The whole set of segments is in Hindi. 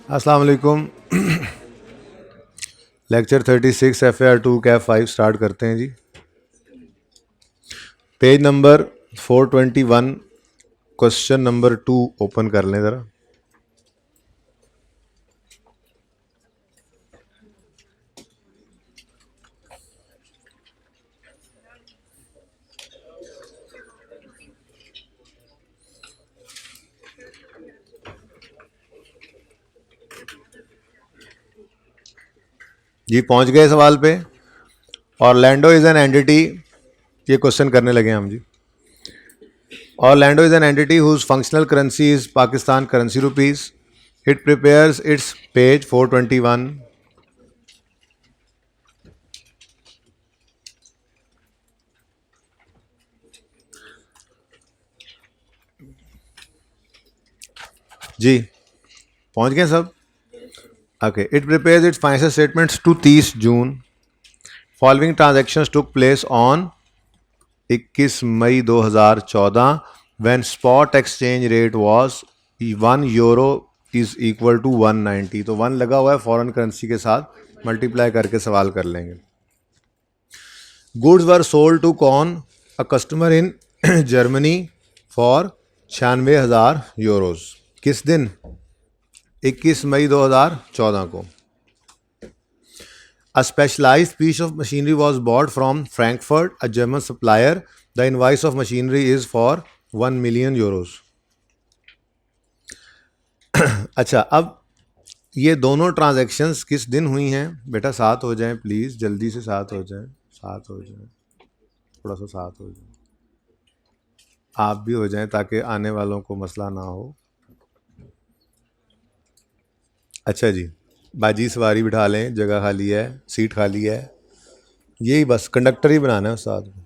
अस्सलाम वालेकुम। लेक्चर 36 FAR 2 कैप 5 स्टार्ट करते हैं जी। Page number 421 question number 2 open कर लें ज़रा। जी पहुंच गए सवाल पे। ऑरलैंडो इज़ एन एंटिटी, ये क्वेश्चन करने लगे हम जी। Orlando is an entity whose functional currency is Pakistan currency rupees. It prepares its page 421। जी पहुंच गए सब। Okay, it prepares its financial statements to 30 June. Following transactions took place on 21 May 2014 when spot exchange rate was 1 euro is equal to 190। तो 1 लगा हुआ है फॉरेन करेंसी के साथ, मल्टीप्लाई करके सवाल कर लेंगे। गुड्स वर सोल्ड टू कौन a customer in Germany for 96,000 euros. किस दिन? 21 मई 2014 को। A specialized piece of machinery was bought from Frankfurt, a German supplier. The invoice of machinery is for 1 million euros. अच्छा, अब ये दोनों ट्रांजैक्शंस किस दिन हुई हैं? बेटा साथ हो जाएं प्लीज़, जल्दी से साथ हो जाएं, साथ हो जाएं, थोड़ा सा साथ हो जाएं, आप भी हो जाएं ताकि आने वालों को मसला ना हो। अच्छा जी, बाजी सवारी बिठा लें, जगह खाली है, सीट खाली है, यही बस कंडक्टर ही बनाना है उस्ताद को।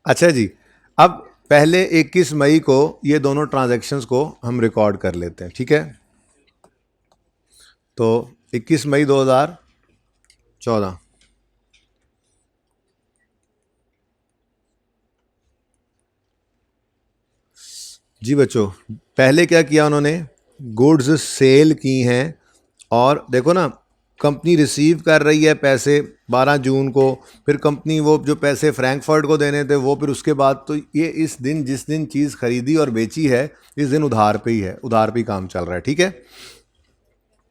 अच्छा जी, अब पहले 21 मई को ये दोनों ट्रांजैक्शंस को हम रिकॉर्ड कर लेते हैं, ठीक है। तो 21 मई 2014। जी बच्चों, पहले क्या किया उन्होंने? गुड्स सेल की हैं, और देखो ना, कंपनी रिसीव कर रही है पैसे 12 जून को, फिर कंपनी वो जो पैसे फ्रैंकफर्ट को देने थे वो, फिर उसके बाद, तो ये इस दिन जिस दिन चीज़ खरीदी और बेची है इस दिन उधार पे ही है, उधार पे ही काम चल रहा है, ठीक है।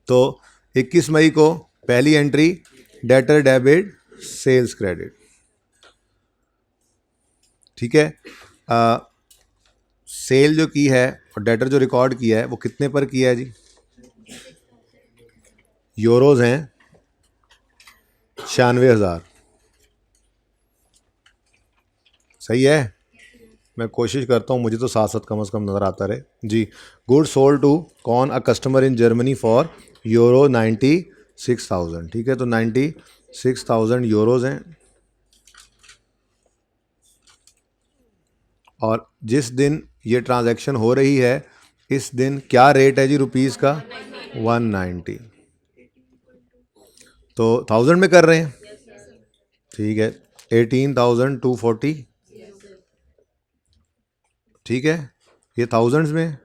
तो 21 मई को पहली entry, debtor debit sales credit, ठीक है। सेल जो की है और डेटर जो रिकॉर्ड किया है वो कितने पर किया है जी? यूरोज हैं 96,000। सही है, मैं कोशिश करता हूँ मुझे तो साथ साथ कम से कम नज़र आता रहे जी। गुड सोल्ड टू कौन a customer in Germany for euro 96,000, ठीक है। तो 96,000 यूरोज हैं, और जिस दिन ये ट्रांजैक्शन हो रही है इस दिन क्या रेट है जी रुपीज़ का? 190। तो 1000 में कर रहे हैं, ठीक है। 18,240, ठीक है। ये थाउजेंड्स में,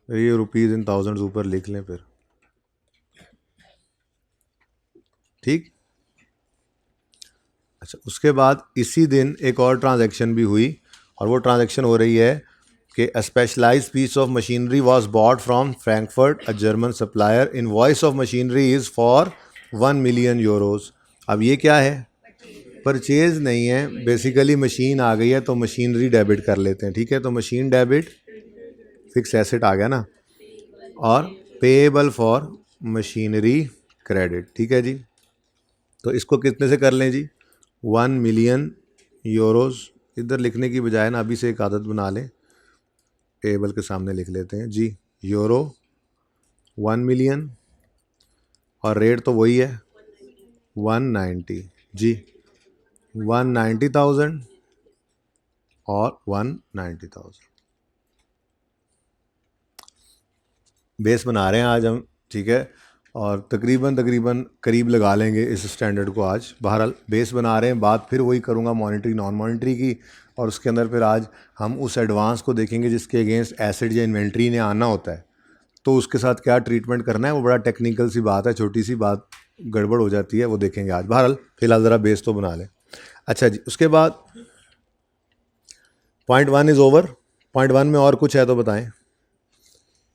ये रुपीज़ इन थाउजेंड्स ऊपर लिख लें फिर, ठीक। अच्छा, उसके बाद इसी दिन एक और ट्रांजैक्शन भी हुई, और वो ट्रांजैक्शन हो रही है कि a specialized piece of machinery was bought from Frankfurt, a German supplier. Invoice of machinery is for 1 million euros. अब ये क्या है? परचेज नहीं है, बेसिकली मशीन आ गई है तो मशीनरी डेबिट कर लेते हैं, ठीक है। तो मशीन डेबिट, फिक्स एसेट आ गया ना, और पेएबल फॉर मशीनरी क्रेडिट, ठीक है जी। तो इसको कितने से कर लें जी? 1 मिलियन यूरोज। इधर लिखने की बजाय ना अभी से एक आदत बना लें, पेएबल के सामने लिख लेते हैं जी। यूरो 1 मिलियन, और रेट तो वही है 190 जी। 190,000 और 190,000 बेस बना रहे हैं आज हम, ठीक है। और तकरीबन तकरीबन करीब लगा लेंगे इस स्टैंडर्ड को आज। बहरहाल बेस बना रहे हैं, बात फिर वही करूँगा मॉनिटरी नॉन मॉनिटरी की, और उसके अंदर फिर आज हम उस एडवांस को देखेंगे जिसके अगेंस्ट एसिड या इन्वेंट्री ने आना होता है, तो उसके साथ क्या ट्रीटमेंट करना है। वो बड़ा टेक्निकल सी बात है, छोटी सी बात गड़बड़ हो जाती है, वो देखेंगे आज। बहरहाल फिलहाल ज़रा बेस तो बना लें। अच्छा जी, उसके बाद पॉइंट 1 इज़ ओवर। पॉइंट 1 में और कुछ है तो बताएं,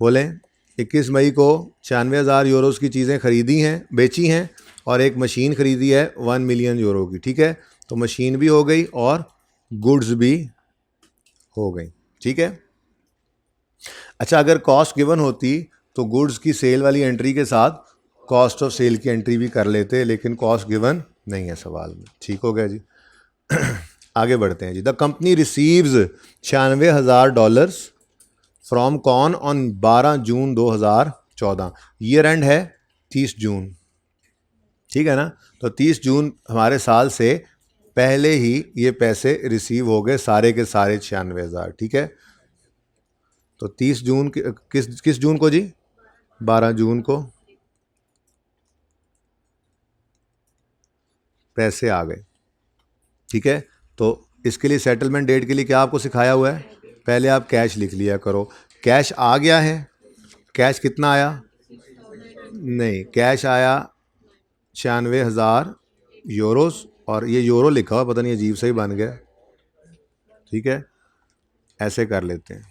बोलें। 21 मई को 96,000 यूरोज़ की चीज़ें खरीदी हैं, बेची हैं, और एक मशीन खरीदी है 1 मिलियन यूरो की, ठीक है। तो मशीन भी हो गई और गुड्स भी हो गई, ठीक है। अच्छा, अगर कॉस्ट गिवन होती तो गुड्स की सेल वाली एंट्री के साथ कॉस्ट ऑफ सेल की एंट्री भी कर लेते, लेकिन कॉस्ट गिवन नहीं है सवाल में। ठीक हो गया जी। आगे बढ़ते हैं जी। The company receives $96,000 from Con on 12 June 2014। Year end है 30 जून, ठीक है ना। तो 30 जून हमारे साल से पहले ही ये पैसे रिसीव हो गए, सारे के सारे 96,000, ठीक है। तो 30 जून किस जून को जी? 12 जून को पैसे आ गए, ठीक है। तो इसके लिए सेटलमेंट डेट के लिए क्या आपको सिखाया हुआ है? पहले आप कैश लिख लिया करो। कैश आ गया है। कैश कितना आया? नहीं, कैश आया 96,000 यूरोस, और ये यूरो लिखा हुआ, पता नहीं अजीब से ही बन गया, ठीक है। ऐसे कर लेते हैं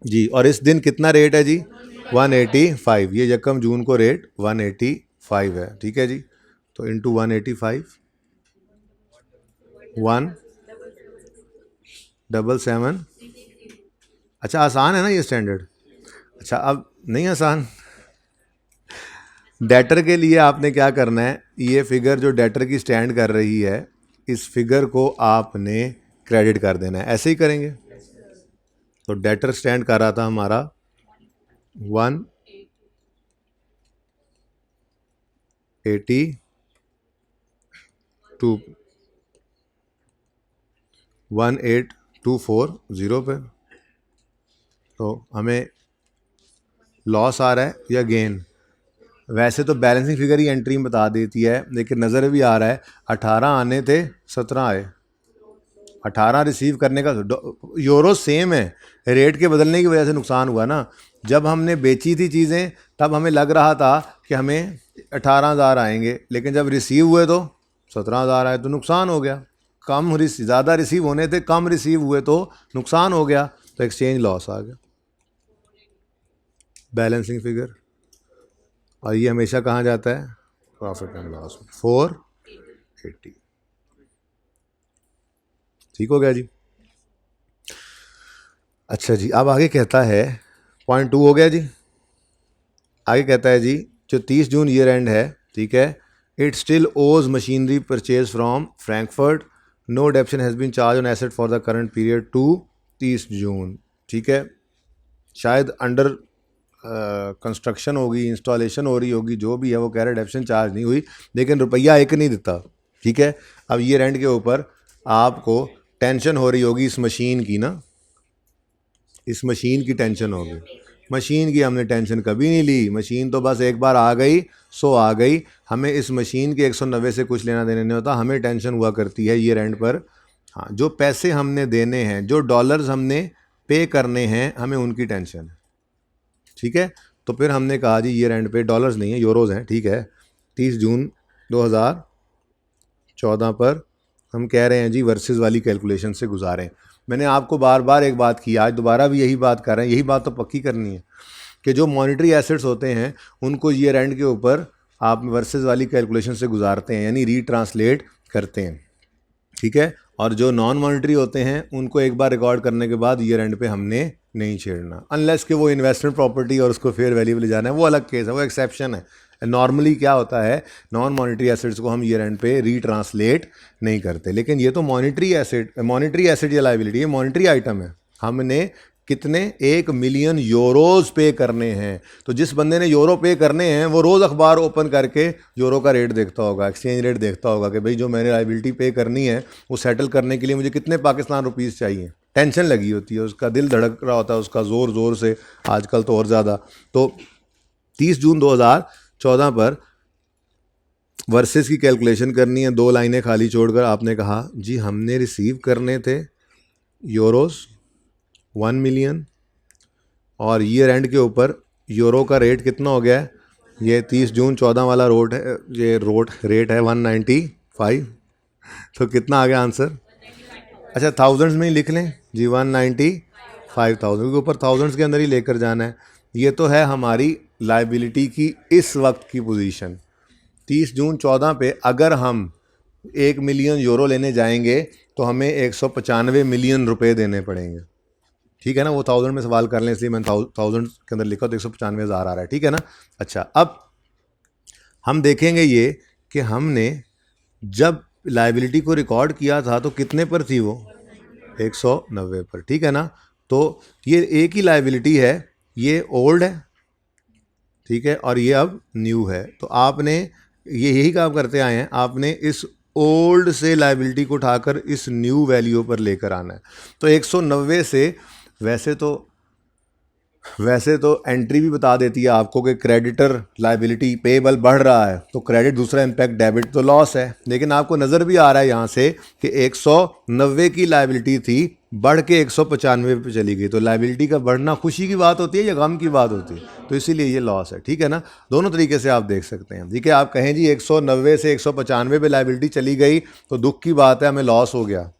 जी। और इस दिन कितना रेट है जी? 185। ये यकम जून को रेट 185 है, ठीक है जी। तो इंटू 185, 177। अच्छा, आसान है ना ये स्टैंडर्ड? अच्छा, अब नहीं आसान। डेटर के लिए आपने क्या करना है, ये फिगर जो डेटर की स्टैंड कर रही है, इस फिगर को आपने क्रेडिट कर देना है। ऐसे ही करेंगे। तो डेटर स्टैंड कर रहा था हमारा 18240 पे। तो हमें लॉस आ रहा है या गेन? वैसे तो बैलेंसिंग फिगर ही एंट्री में बता देती है, लेकिन नज़र भी आ रहा है 18 आने थे, 17 आए। 18 रिसीव करने का यूरो सेम है, रेट के बदलने की वजह से नुकसान हुआ ना। जब हमने बेची थी चीज़ें तब हमें लग रहा था कि हमें 18,000 आएंगे, लेकिन जब रिसीव हुए तो 17,000 आए, तो नुकसान हो गया। ज़्यादा रिसीव होने थे, कम रिसीव हुए तो नुकसान हो गया, तो एक्सचेंज लॉस आ गया। बैलेंसिंग फिगर, और ये हमेशा कहाँ जाता है? प्रॉफिट एंड लॉस में, 480। ठीक हो गया जी। अच्छा जी, अब आगे कहता है, पॉइंट 2 हो गया जी। आगे कहता है जी, जो 30 जून ईयर एंड है, ठीक है, it still owes machinery purchase from Frankfurt, no depreciation has been charge on asset for the current period to 30 June, ठीक है। शायद अंडर कंस्ट्रक्शन होगी, इंस्टॉलेशन हो रही होगी, जो भी है, वो कह रहे डेप्शन चार्ज नहीं हुई, लेकिन रुपया एक नहीं देता, ठीक है। अब ईयर एंड के ऊपर आपको टेंशन हो रही होगी इस मशीन की ना, इस मशीन की टेंशन होगी। मशीन की हमने टेंशन कभी नहीं ली, मशीन तो बस एक बार आ गई सो आ गई, हमें इस मशीन के 190 से कुछ लेना देना नहीं होता। हमें टेंशन हुआ करती है ईयर एंड पर, हाँ, जो पैसे हमने देने हैं, जो डॉलर्स हमने पे करने हैं, हमें उनकी टेंशन है, ठीक है। तो फिर हमने कहा जी ईयर एंड पे डॉलर्स नहीं है, यूरोज़ हैं, ठीक है। 30 जून 2014 पर हम कह रहे हैं जी वर्सेस वाली कैलकुलेशन से गुजारें। मैंने आपको बार बार एक बात की, आज दोबारा भी यही बात कर रहे हैं, यही बात तो पक्की करनी है कि जो मॉनेटरी एसेट्स होते हैं उनको ईयर एंड के ऊपर आप वर्सेस वाली कैलकुलेशन से गुजारते हैं, यानी रीट्रांसलेट करते हैं, ठीक है। और जो नॉन मॉनेटरी होते हैं उनको एक बार रिकॉर्ड करने के बाद ईयर एंड पे हमने नहीं छेड़ना, अनलेस कि वो इन्वेस्टमेंट प्रॉपर्टी और उसको फेयर वैल्यू ले जाना है, वो अलग केस है, वो एक्सेप्शन है। नॉर्मली क्या होता है, नॉन मॉनेटरी एसेट्स को हम ईयर एंड पे रीट्रांसलेट नहीं करते। लेकिन ये तो मॉनेटरी एसेट या लायबिलिटी, ये मॉनेटरी आइटम है। हमने कितने 1 मिलियन यूरोज़ पे करने हैं। तो जिस बंदे ने यूरो पे करने हैं वो रोज़ अखबार ओपन करके यूरो का रेट देखता होगा, एक्सचेंज रेट देखता होगा कि भाई जो मैंने लायबिलिटी पे करनी है वो सेटल करने के लिए मुझे कितने पाकिस्तान रुपीज़ चाहिए। टेंशन लगी होती है, उसका दिल धड़क रहा होता है उसका ज़ोर ज़ोर से, आजकल तो और ज़्यादा। तो 30 जून 14 पर वर्सेस की कैलकुलेशन करनी है, 2 लाइनें खाली छोड़कर आपने कहा जी हमने रिसीव करने थे यूरोस 1 मिलियन और ईयर एंड के ऊपर यूरो का रेट कितना हो गया है, ये 30 जून 14 वाला रोड है, ये रोड रेट है 195। तो कितना आ गया आंसर? अच्छा थाउजेंड्स में ही लिख लें जी, 195,000 के ऊपर थाउजेंड्स के अंदर ही लेकर जाना है। ये तो है हमारी लाइबिलिटी की इस वक्त की पोजीशन। 30 जून 14 पे अगर हम 1 मिलियन यूरो लेने जाएंगे तो हमें 195 मिलियन रुपए देने पड़ेंगे। ठीक है ना, वो थाउजेंड में सवाल कर लें इसलिए मैंने थाउजेंड के अंदर लिखा तो 195,000 आ रहा है। ठीक है ना। अच्छा अब हम देखेंगे ये कि हमने जब लाइबिलिटी को रिकॉर्ड किया था तो कितने पर थी वो, 190 पर। ठीक है ना। तो ये एक ही लाइबिलिटी है, ये ओल्ड है, ठीक है, और ये अब न्यू है। तो आपने ये यही काम करते आए हैं, आपने इस ओल्ड से लाइबिलिटी को उठाकर इस न्यू वैल्यू पर लेकर आना है। तो 190 से वैसे तो एंट्री भी बता देती है आपको कि क्रेडिटर लाइबिलिटी पेएबल बढ़ रहा है, तो क्रेडिट दूसरा इम्पैक्ट डेबिट तो लॉस है। लेकिन आपको नज़र भी आ रहा है यहाँ से कि 190 की लाइबिलिटी थी, बढ़ के 195 पे चली गई। तो लाइबिलिटी का बढ़ना खुशी की बात होती है या गम की बात होती है? तो इसीलिए ये लॉस है। ठीक है ना, दोनों तरीके से आप देख सकते हैं। ठीक है, आप कहें जी 190 से 195 पे लाइबिलिटी चली गई तो दुख की बात है, हमें लॉस हो गया।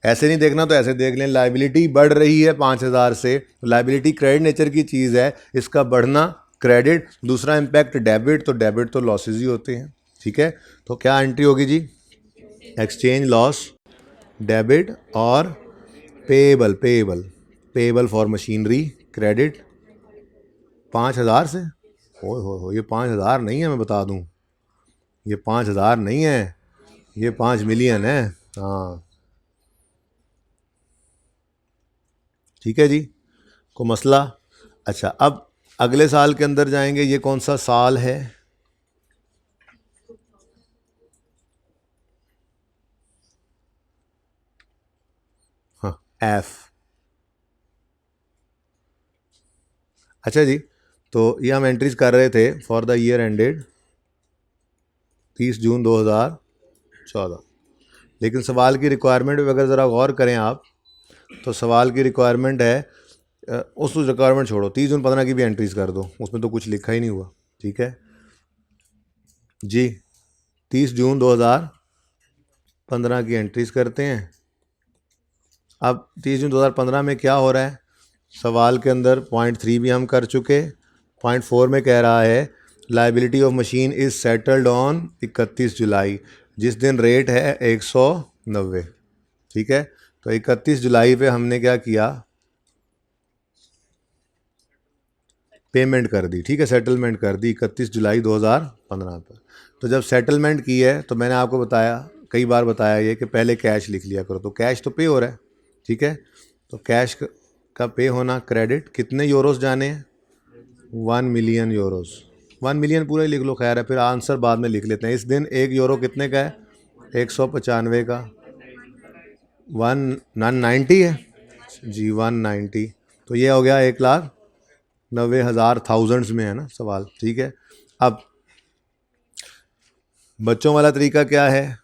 ऐसे नहीं देखना तो ऐसे देख लें, लाइबिलिटी बढ़ रही है 5,000 से, तो लाइबिलिटी क्रेडिट नेचर की चीज़ है, इसका बढ़ना क्रेडिट, दूसरा इम्पैक्ट डेबिट, तो डेबिट तो लॉसेज ही होते हैं। ठीक है, तो क्या एंट्री होगी जी? एक्सचेंज लॉस डेबिट और पेएबल फॉर मशीनरी क्रेडिट 5,000 से। हो ये 5,000 नहीं है, मैं बता दूं, ये 5,000 नहीं है, ये 5 मिलियन है। हाँ ठीक है जी, को मसला। अच्छा अब अगले साल के अंदर जाएंगे, ये कौन सा साल है? हाँ एफ। अच्छा जी, तो ये हम एंट्रीज कर रहे थे फॉर द ईयर एंडेड 30 जून 2014। लेकिन सवाल की रिक्वायरमेंट में अगर ज़रा गौर करें आप, तो सवाल की रिक्वायरमेंट है उस रिक्वायरमेंट छोड़ो, 30 जून 15 की भी एंट्रीज कर दो, उसमें तो कुछ लिखा ही नहीं हुआ। ठीक है जी, 30 जून 2015 की एंट्रीज करते हैं। अब 30 जून 2015 में क्या हो रहा है, सवाल के अंदर पॉइंट 3 भी हम कर चुके। पॉइंट 4 में कह रहा है liability of machine is settled on 31 जुलाई, जिस दिन रेट है 190। ठीक है, तो 31 जुलाई पे हमने क्या किया, पेमेंट कर दी। ठीक है, सेटलमेंट कर दी 31 जुलाई 2015 पर। तो जब सेटलमेंट की है तो मैंने आपको बताया, कई बार बताया ये कि पहले कैश लिख लिया करो, तो कैश तो पे हो रहा है। ठीक है, तो कैश का पे होना क्रेडिट, कितने यूरोस जाने हैं? 1 मिलियन यूरोस। 1 मिलियन पूरा ही लिख लो, खैर है, फिर आंसर बाद में लिख लेते हैं। इस दिन 1 यूरो कितने का है? 195 का। 190 है जी, 190। तो ये हो गया 1,90,000, थाउजेंड्स में है ना सवाल। ठीक है, अब बच्चों वाला तरीका क्या है,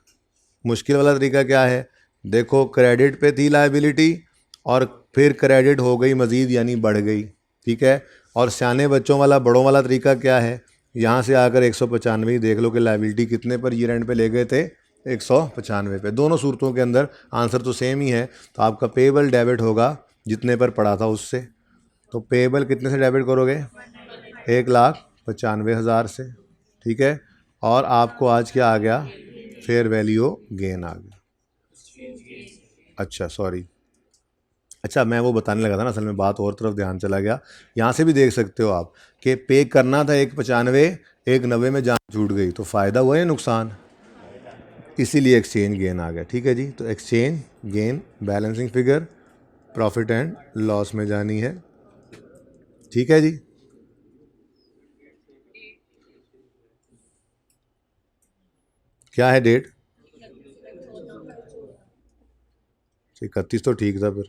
मुश्किल वाला तरीका क्या है? देखो क्रेडिट पे थी लाइबिलिटी और फिर क्रेडिट हो गई मज़ीद, यानी बढ़ गई। ठीक है, और सियाने बच्चों वाला, बड़ों वाला तरीका क्या है? यहाँ से आकर 195 देख लो कि लाइबिलिटी कितने पर ईयर एंड पे ले गए थे, 195 पे। दोनों सूरतों के अंदर आंसर तो सेम ही है। तो आपका पेएबल डेबिट होगा जितने पर पड़ा था उससे। तो पेएबल कितने से डेबिट करोगे? 1,95,000 से। ठीक है, और आपको आज क्या आ गया? फेयर वैल्यू गेन आ गया। अच्छा सॉरी, अच्छा मैं वो बताने लगा था ना, असल में बात और तरफ ध्यान चला गया। यहाँ से भी देख सकते हो आप कि पे करना था 195, 190 में जान छूट गई, तो फ़ायदा हुआ या नुकसान? इसीलिए एक्सचेंज गेन आ गया। ठीक है जी, तो exchange gain balancing figure profit and loss में जानी है। ठीक है जी, क्या है डेट? 31 तो ठीक था फिर।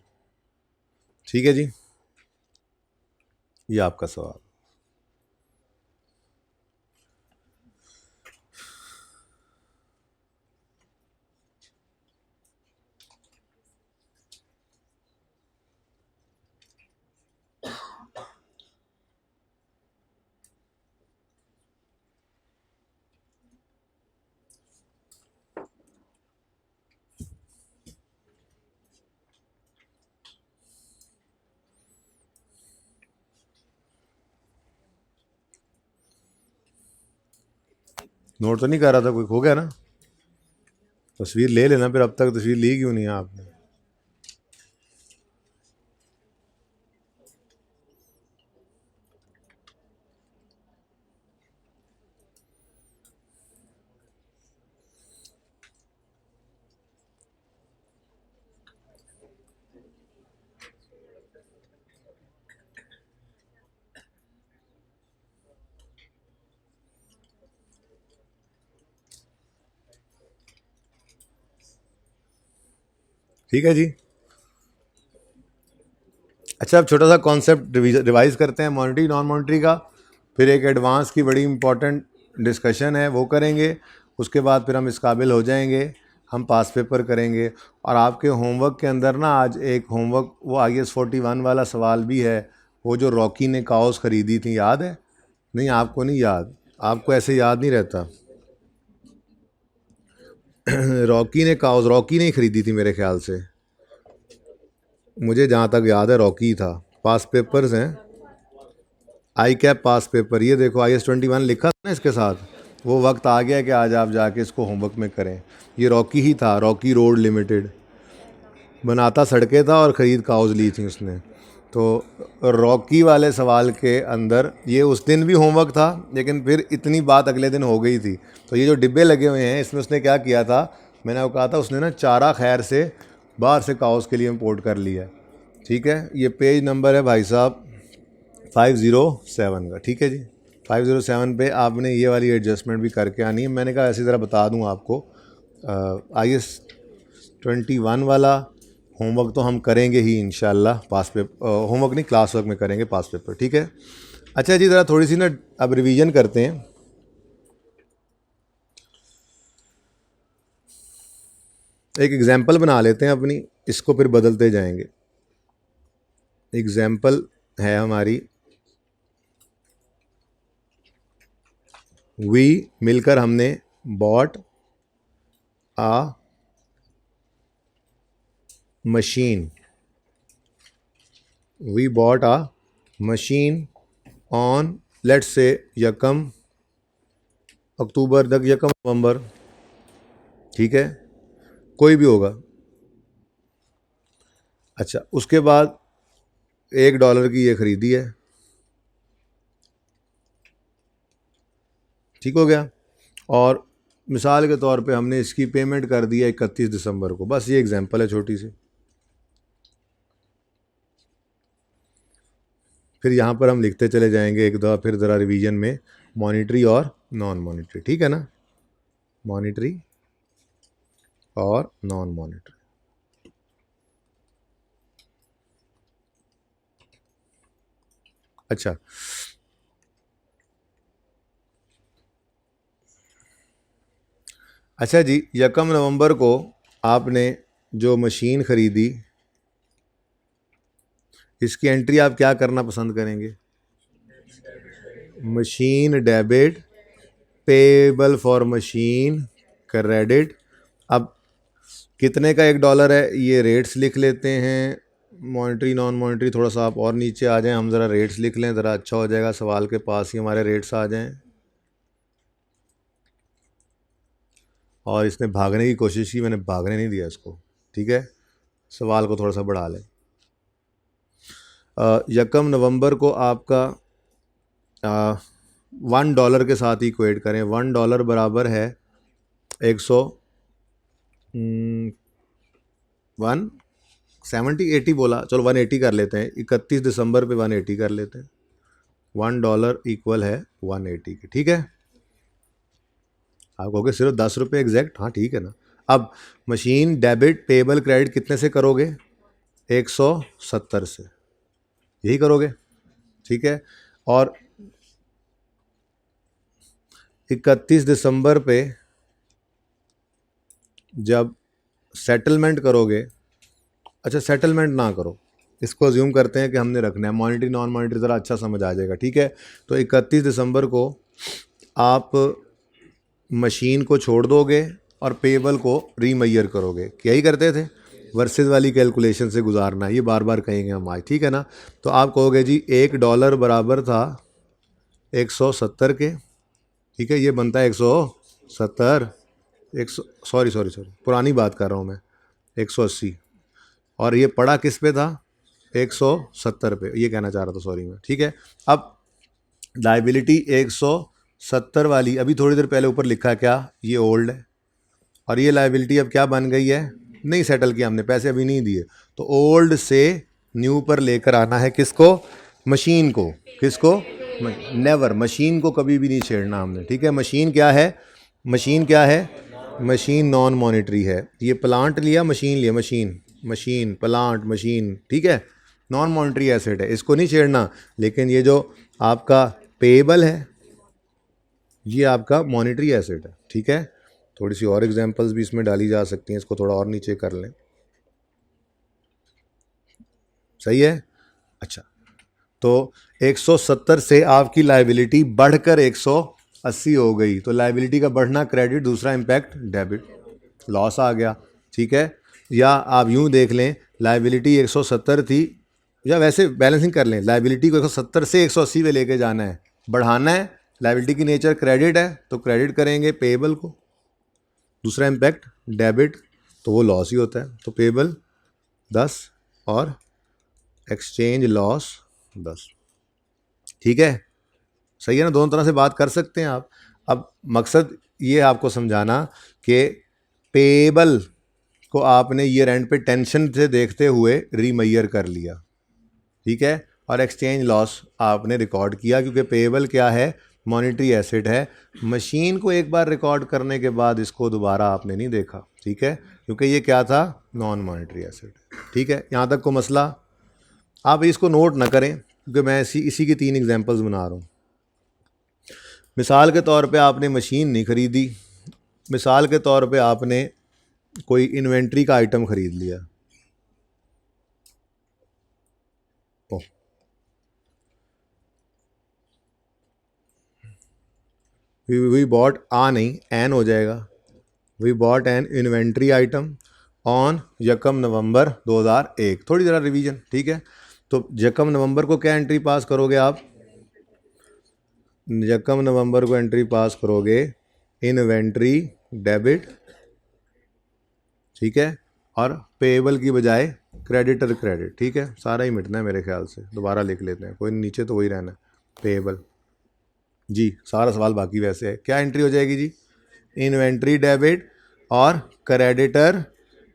ठीक है जी, ये आपका सवाल। नोट तो नहीं कर रहा था, कोई खो गया ना? तस्वीर ले लेना फिर, अब तक तस्वीर ली क्यों नहीं है आपने? ठीक है जी। अच्छा, अब छोटा सा कॉन्सेप्ट रिवाइज करते हैं मॉनेटरी नॉन मॉनेटरी का, फिर एक एडवांस की बड़ी इंपॉर्टेंट डिस्कशन है वो करेंगे, उसके बाद फिर हम इस काबिल हो जाएंगे, हम पास पेपर करेंगे। और आपके होमवर्क के अंदर ना आज एक होमवर्क वो IAS 41 वाला सवाल भी है, वो जो रॉकी ने काउस ख़रीदी थी, याद है? नहीं, आपको नहीं याद, आपको ऐसे याद नहीं रहता। रॉकी ने काउस, रॉकी ने ही ख़रीदी थी मेरे ख्याल से, मुझे जहाँ तक याद है रॉकी था। पास पेपर्स हैं, आई कैप पास पेपर, ये देखो IAS 21 लिखा था ना इसके साथ। वो वक्त आ गया कि आज आप जाके इसको होमवर्क में करें। ये रॉकी ही था, रॉकी रोड लिमिटेड, बनाता सड़कें था और ख़रीद काउज ली थी उसने। तो रॉकी वाले सवाल के अंदर ये उस दिन भी होमवर्क था, लेकिन फिर इतनी बात अगले दिन हो गई थी। तो ये जो डिब्बे लगे हुए हैं इसमें उसने क्या किया था, मैंने वो कहा था, उसने ना चारा खैर से बाहर से काउज के लिए इम्पोर्ट कर लिया। ठीक है, ये पेज नंबर है भाई साहब 507 का। ठीक है जी, 507 पे आपने ये वाली एडजस्टमेंट भी करके आनी है। मैंने कहा ऐसी ज़रा बता दूं आपको, IAS 21 वाला होमवर्क तो हम करेंगे ही इंशाल्लाह, पास पेपर होमवर्क नहीं, क्लास वर्क में करेंगे पास पेपर। ठीक है। अच्छा जी, ज़रा थोड़ी सी ना अब रिवीजन करते हैं। एक एग्जाम्पल बना लेते हैं अपनी, इसको फिर बदलते जाएंगे। एग्जाम्पल है हमारी, वी मिलकर हमने bought a machine, we bought a machine on let's say यकम अक्टूबर तक, यकम नवंबर, ठीक है, कोई भी होगा। अच्छा, उसके बाद $1 की ये ख़रीदी है, ठीक हो गया। और मिसाल के तौर पे हमने इसकी पेमेंट कर दी है 31 दिसंबर को। बस ये एग्जांपल है छोटी सी। फिर यहाँ पर हम लिखते चले जाएंगे एक दफ़ा फिर ज़रा रिवीजन में, मॉनिटरी और नॉन मॉनिटरी, ठीक है ना, मॉनिटरी और नॉन मॉनिटरी। अच्छा, अच्छा जी, यकम नवंबर को आपने जो मशीन ख़रीदी, इसकी एंट्री आप क्या करना पसंद करेंगे? Machine debit, payable for machine credit. अब कितने का $1 है, ये रेट्स लिख लेते हैं। मॉनिटरी नॉन मॉनिटरी, थोड़ा सा आप और नीचे आ जाएं, हम ज़रा रेट्स लिख लें, ज़रा अच्छा हो जाएगा, सवाल के पास ही हमारे रेट्स आ जाएं। और इसने भागने की कोशिश की, मैंने भागने नहीं दिया इसको, ठीक है, सवाल को थोड़ा सा बढ़ा लें। यकम नवंबर को आपका $1 के साथ इक्वेट करें, $1 बराबर है 170 बोला, चलो 180 कर लेते हैं, 31 दिसंबर पे 180 कर लेते हैं। $1 इक्वल है 180 के, ठीक है। आप कहोगे सिर्फ ₹10 एग्जैक्ट, हाँ ठीक है ना। अब मशीन डेबिट पेबल क्रेडिट कितने से करोगे? 170 से, यही करोगे, ठीक है। और 31 दिसंबर पे जब सेटलमेंट करोगे, अच्छा सेटलमेंट ना करो, इसको अज्यूम करते हैं कि हमने रखना है, मॉनिटरी नॉन मॉनिटरी ज़रा अच्छा समझ आ जाएगा, ठीक है। तो 31 दिसंबर को आप मशीन को छोड़ दोगे और पेबल को रीमैयर करोगे, क्या ही करते थे, वर्सेस वाली कैलकुलेशन से गुजारना, ये बार बार कहेंगे हम आज, ठीक है ना। तो आप कहोगे जी $1 बराबर था 170 के, ठीक है, ये बनता है 100 170, 100, सॉरी सॉरी सॉरी, पुरानी बात कर रहा हूँ मैं, 180, और ये पड़ा किस पे था, 170 पे, ये कहना चाह रहा था, सॉरी मैं, ठीक है। अब लाइबिलिटी 170 वाली अभी थोड़ी देर पहले ऊपर लिखा क्या, ये ओल्ड है, और ये लाइबिलिटी अब क्या बन गई है, नहीं सेटल किया हमने, पैसे अभी नहीं दिए, तो ओल्ड से न्यू पर लेकर आना है किसको, मशीन को, किसको, नेवर, मशीन को कभी भी नहीं छेड़ना हमने, ठीक है। मशीन क्या है, मशीन क्या है, मशीन नॉन मॉनिटरी है, ये प्लांट लिया, मशीन लिया, मशीन, मशीन, प्लांट, मशीन, ठीक है, नॉन मॉनिटरी एसेट है, इसको नहीं छेड़ना। लेकिन ये जो आपका पेएबल है, ये आपका मॉनिटरी एसेट है, ठीक है। थोड़ी सी और एग्जांपल्स भी इसमें डाली जा सकती हैं, इसको थोड़ा और नीचे कर लें, सही है। अच्छा, तो 170 से आपकी लाइबिलिटी बढ़कर 180 हो गई, तो लाइबिलिटी का बढ़ना क्रेडिट, दूसरा इम्पैक्ट डेबिट, लॉस आ गया, ठीक है। या आप यूं देख लें, लाइबिलिटी 170 थी, या वैसे बैलेंसिंग कर लें, लाइबिलिटी को 170 से 180 पे लेके जाना है, बढ़ाना है, लाइबिलिटी की नेचर क्रेडिट है तो क्रेडिट करेंगे पेएबल को, दूसरा इम्पैक्ट डेबिट, तो वो लॉस ही होता है, तो पेएबल 10 और एक्सचेंज लॉस 10, ठीक है, सही है ना। दोनों तरह से बात कर सकते हैं आप। अब मकसद ये आपको समझाना कि पेएबल को आपने ईयर एंड पे टेंशन से देखते हुए रीमैयर कर लिया, ठीक है, और एक्सचेंज लॉस आपने रिकॉर्ड किया, क्योंकि पेएबल क्या है, मॉनिटरी एसेट है, मशीन को एक बार रिकॉर्ड करने के बाद इसको दोबारा आपने नहीं देखा, ठीक है, क्योंकि ये क्या था, नॉन मॉनिटरी एसेट, ठीक है। यहाँ तक को मसला, आप इसको नोट ना करें क्योंकि मैं इसी की 3 एग्जांपल्स बना रहा हूँ। मिसाल के तौर पे आपने मशीन नहीं ख़रीदी, मिसाल के तौर पे आपने कोई इन्वेंट्री का आइटम ख़रीद लिया, वी बॉट आ नहीं एन हो जाएगा, we bought an inventory item on यकम नवंबर 2001, थोड़ी ज़रा रिवीजन, ठीक है। तो यकम नवंबर को क्या एंट्री पास करोगे आप, यकम नवंबर को एंट्री पास करोगे इन्वेंट्री डेबिट, ठीक है, और पेएबल की बजाय क्रेडिटर क्रेडिट, ठीक है, सारा ही मिटना है मेरे ख्याल से, दोबारा लिख लेते हैं, कोई नीचे तो वही रहना है, पेएबल जी, सारा सवाल बाकी वैसे है, क्या एंट्री हो जाएगी जी, इन्वेंट्री डेबिट और क्रेडिटर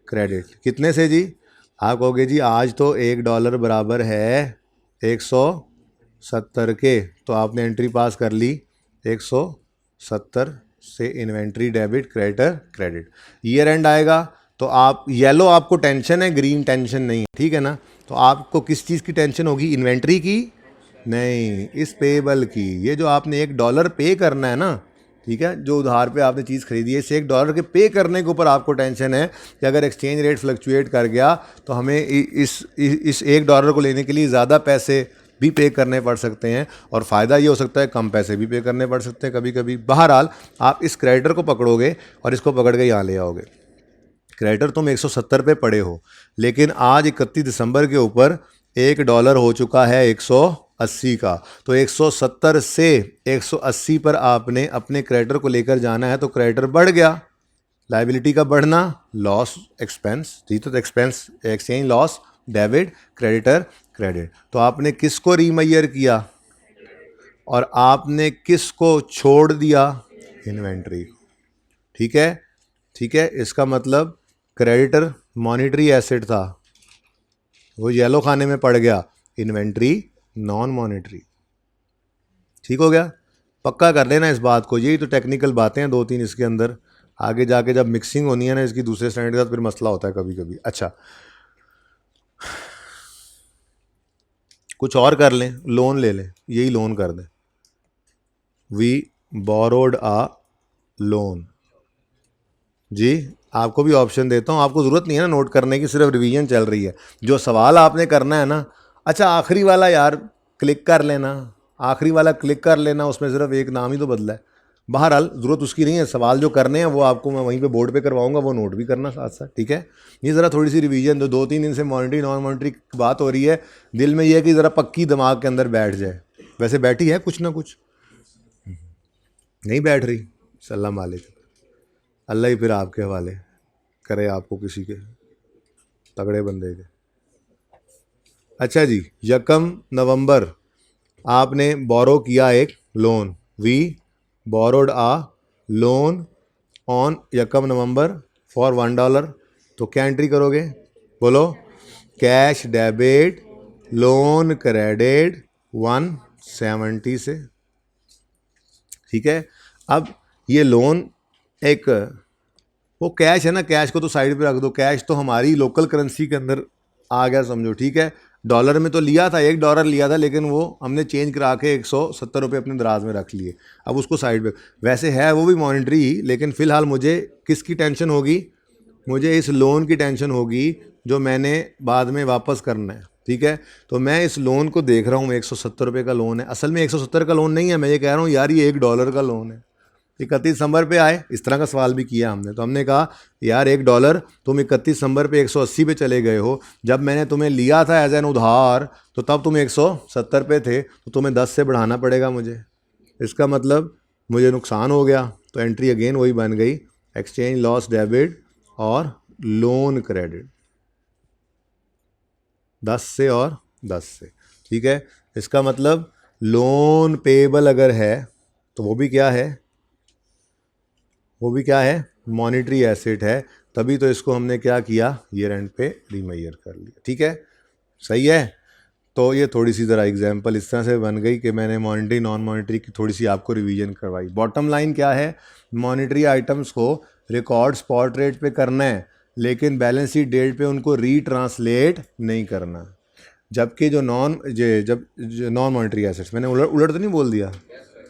क्रेडिट, कितने से जी, आप कहोगे जी आज तो $1 बराबर है 170 के, तो आपने एंट्री पास कर ली 170 से inventory debit creditor credit, year and आएगा तो आप, येलो आपको टेंशन है, ग्रीन टेंशन नहीं है, ठीक है ना। तो आपको किस चीज़ की टेंशन होगी, इन्वेंट्री की नहीं, इस पेएबल की, ये जो आपने $1 पे करना है ना, ठीक है, जो उधार पे आपने चीज़ खरीदी है, इस $1 के पे करने के ऊपर आपको टेंशन है कि अगर एक्सचेंज रेट फ्लक्चुएट कर गया तो हमें इस $1 को लेने के लिए ज़्यादा पैसे भी पे करने पड़ सकते हैं, और फ़ायदा ये हो सकता है कम पैसे भी पे करने पड़ सकते हैं कभी कभी। बहरहाल आप इस क्रेडिटर को पकड़ोगे और इसको पकड़ के यहाँ ले आओगे, क्रेडिटर तुम 170 पे पड़े हो, लेकिन आज 31 दिसंबर के ऊपर $1 हो चुका है 180 का, तो 170 से 180 पर आपने अपने क्रेडिटर को लेकर जाना है, तो क्रेडिटर बढ़ गया, लाइबिलिटी का बढ़ना, लॉस एक्सपेंस, जी, तो expense exchange loss debit creditor credit, तो आपने किसको रीमैयर किया और आपने किसको छोड़ दिया, इन्वेंट्री, ठीक है, ठीक है। इसका मतलब क्रेडिटर मॉनिटरी एसेट था, वो येलो खाने में पड़ गया, इन्वेंट्री नॉन मॉनिटरी, ठीक हो गया। पक्का कर लेना इस बात को, यही तो टेक्निकल बातें हैं 2-3 इसके अंदर, आगे जाके जब मिक्सिंग होनी है ना इसकी दूसरे स्टैंडर्ड के साथ, फिर मसला होता है कभी कभी। अच्छा, कुछ और कर लें, लोन ले लें, यही लोन कर दें, वी बोरोड आ लोन, जी, आपको भी ऑप्शन देता हूँ, आपको ज़रूरत नहीं है ना नोट करने की, सिर्फ रिवीजन चल रही है, जो सवाल आपने करना है ना, अच्छा आखिरी वाला यार क्लिक कर लेना, आखिरी वाला क्लिक कर लेना, उसमें सिर्फ एक नाम ही तो बदला है, बहरहाल ज़रूरत उसकी नहीं है, सवाल जो करने हैं वो आपको मैं वहीं पे बोर्ड पे करवाऊंगा, वो नोट भी करना साथ साथ, ठीक है। ये ज़रा थोड़ी सी रिवीजन, 2-3 दिन से मॉनिटरी नॉन मॉनिटरी की बात हो रही है, दिल में ये है कि ज़रा पक्की दिमाग के अंदर बैठ जाए, वैसे बैठी है कुछ ना कुछ, नहीं बैठ रही, सलाम वालेकुम। अल्लाह ही फिर आपके हवाले करे आपको किसी के तगड़े बंदे के। अच्छा जी, 1 नवंबर आपने बोरो किया एक loan, we borrowed a loan on 1 November for $1। तो क्या एंट्री करोगे, बोलो? कैश डेबिट लोन क्रेडिट 170 से, ठीक है। अब ये लोन एक वो कैश है ना, कैश को तो साइड पे रख दो, कैश तो हमारी लोकल करेंसी के अंदर आ गया समझो, ठीक है। डॉलर में तो लिया था, $1 लिया था, लेकिन वो हमने चेंज करा के 170 रुपये अपने दराज में रख लिए। अब उसको साइड पे, वैसे है वो भी मॉनिटरी ही, लेकिन फ़िलहाल मुझे किसकी टेंशन होगी? मुझे इस लोन की टेंशन होगी जो मैंने बाद में वापस करना है, ठीक है। तो मैं इस लोन को देख रहा हूँ, 170 रुपये का लोन है। असल में 170 का लोन नहीं है, मैं ये कह रहा हूँ यार ये $1 का लोन है। 31 दिसंबर पे आए, इस तरह का सवाल भी किया हमने, तो हमने कहा यार $1 तुम 31 दिसंबर पे 180 पे चले गए हो, जब मैंने तुम्हें लिया था एज एन उधार तो तब तुम 170 पे थे, तो तुम्हें 10 से बढ़ाना पड़ेगा मुझे। इसका मतलब मुझे नुकसान हो गया, तो एंट्री अगेन वही बन गई, एक्सचेंज लॉस डेबिट और लोन क्रेडिट 10 से और 10 से, ठीक है। इसका मतलब लोन पेबल अगर है तो वो भी क्या है, वो भी क्या है, मॉनिटरी एसेट है। तभी तो इसको हमने क्या किया, ईयर एंड पे रीमेजर कर लिया, ठीक है, सही है। तो ये थोड़ी सी ज़रा एग्जांपल इस तरह से बन गई कि मैंने मॉनिटरी नॉन मॉनिटरी की थोड़ी सी आपको रिवीजन करवाई। बॉटम लाइन क्या है, मॉनिटरी आइटम्स को रिकॉर्ड स्पॉट रेट पे करना है, लेकिन बैलेंस शीट डेट पे उनको रीट्रांसलेट नहीं करना। जबकि जो नॉन मॉनिटरी एसेट्स, मैंने उलट उलट तो नहीं बोल दिया,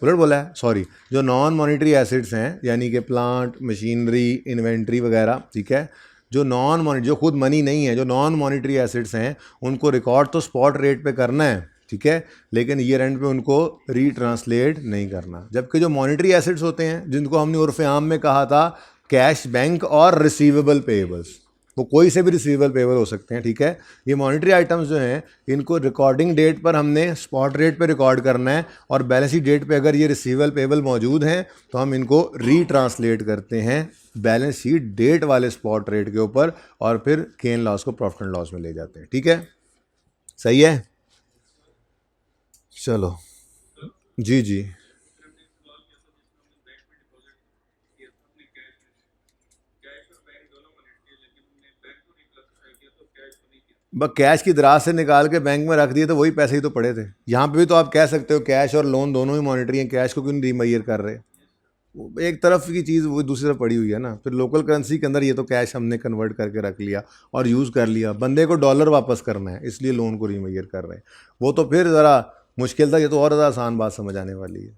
उलट बोला है, सॉरी, जो नॉन मॉनिटरी एसेट्स हैं यानी कि प्लांट मशीनरी इन्वेंट्री वगैरह, ठीक है, जो खुद मनी नहीं है, जो नॉन मॉनिटरी एसेट्स हैं उनको रिकॉर्ड तो स्पॉट रेट पे करना है, ठीक है, लेकिन ईयर एंड पे उनको रीट्रांसलेट नहीं करना। जबकि जो मॉनिटरी एसेट्स होते हैं जिनको हमने उर्फ आम में कहा था कैश बैंक और रिसीवेबल पेएबल्स, वो कोई से भी रिसीवेबल पेएबल हो सकते हैं, ठीक है। ये मॉनिटरी आइटम्स जो हैं इनको रिकॉर्डिंग डेट पर हमने स्पॉट रेट पे रिकॉर्ड करना है, और बैलेंस शीट डेट पे अगर ये रिसीवेबल पेएबल मौजूद हैं तो हम इनको रीट्रांसलेट करते हैं बैलेंस शीट डेट वाले स्पॉट रेट के ऊपर, और फिर गेन लॉस को प्रॉफिट एंड लॉस में ले जाते हैं, ठीक है, सही है। चलो जी जी, बस कैश की दराज से निकाल के बैंक में रख दिए तो वही पैसे ही तो पड़े थे। यहाँ पे भी तो आप कह सकते हो कैश और लोन दोनों ही मॉनिटरी हैं, कैश को क्यों नहीं रीमैयर कर रहे? वो एक तरफ की चीज़ वो दूसरी तरफ पड़ी हुई है ना। फिर लोकल करेंसी के अंदर ये तो कैश हमने कन्वर्ट करके रख लिया और यूज़ कर लिया, बंदे को डॉलर वापस करना है इसलिए लोन को रीमैयर कर रहे हैं, वो तो फिर ज़रा मुश्किल था, ये तो और ज़्यादा आसान बात समझ आने वाली है।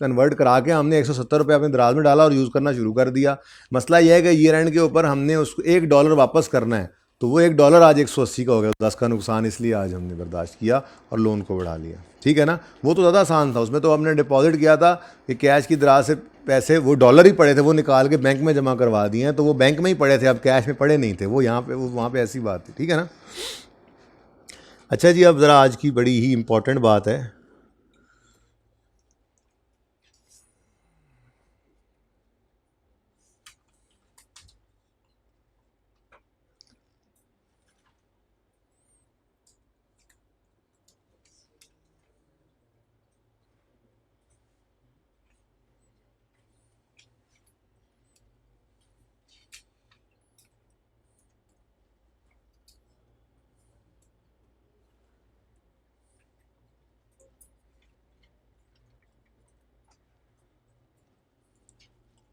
कन्वर्ट करा के हमने 170 रुपये अपने दराज में डाला और यूज़ करना शुरू कर दिया। मसला यह है कि ईयर एंड के ऊपर हमने उसको $1 वापस करना है, तो वो $1 आज 180 का हो गया, 10 का नुकसान, इसलिए आज हमने बर्दाश्त किया और लोन को बढ़ा लिया, ठीक है ना। वो तो ज़्यादा आसान था, उसमें तो हमने डिपॉजिट किया था कि कैश की दराज से पैसे, वो डॉलर ही पड़े थे, वो निकाल के बैंक में जमा करवा दिए हैं, तो वो बैंक में ही पड़े थे, अब कैश में पड़े नहीं थे, वो यहाँ पे वो वहाँ पे ऐसी बात थी, ठीक है ना। अच्छा जी, अब ज़रा आज की बड़ी ही इंपॉर्टेंट बात है,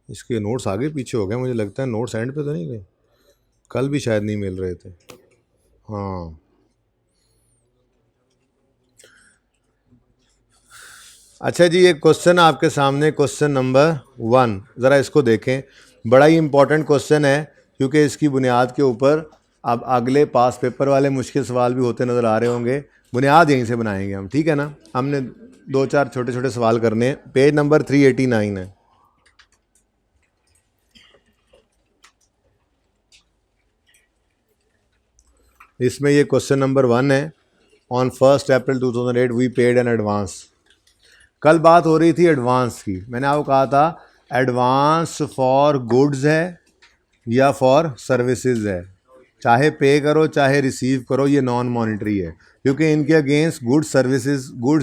इसके नोट्स आगे पीछे हो गए, मुझे लगता है नोट्स एंड पे तो नहीं गए, कल भी शायद नहीं मिल रहे थे। हाँ, अच्छा जी, एक क्वेश्चन आपके सामने, क्वेश्चन नंबर 1, ज़रा इसको देखें, बड़ा ही इंपॉर्टेंट क्वेश्चन है, क्योंकि इसकी बुनियाद के ऊपर अब अगले पास पेपर वाले मुश्किल सवाल भी होते नज़र आ रहे होंगे। बुनियाद यहीं से बनाएंगे हम, ठीक है ना। हमने 2-4 छोटे छोटे सवाल करने हैं। पेज नंबर 389 है, इसमें ये क्वेश्चन नंबर 1 है। On 1 April 2008 we paid an advance. कल बात हो रही थी एडवांस की, मैंने आपको कहा था एडवांस फॉर गुड्स है या फॉर सर्विसेज है, चाहे पे करो चाहे रिसीव करो, ये नॉन मॉनिटरी है, क्योंकि इनके अगेंस्ट गुड्स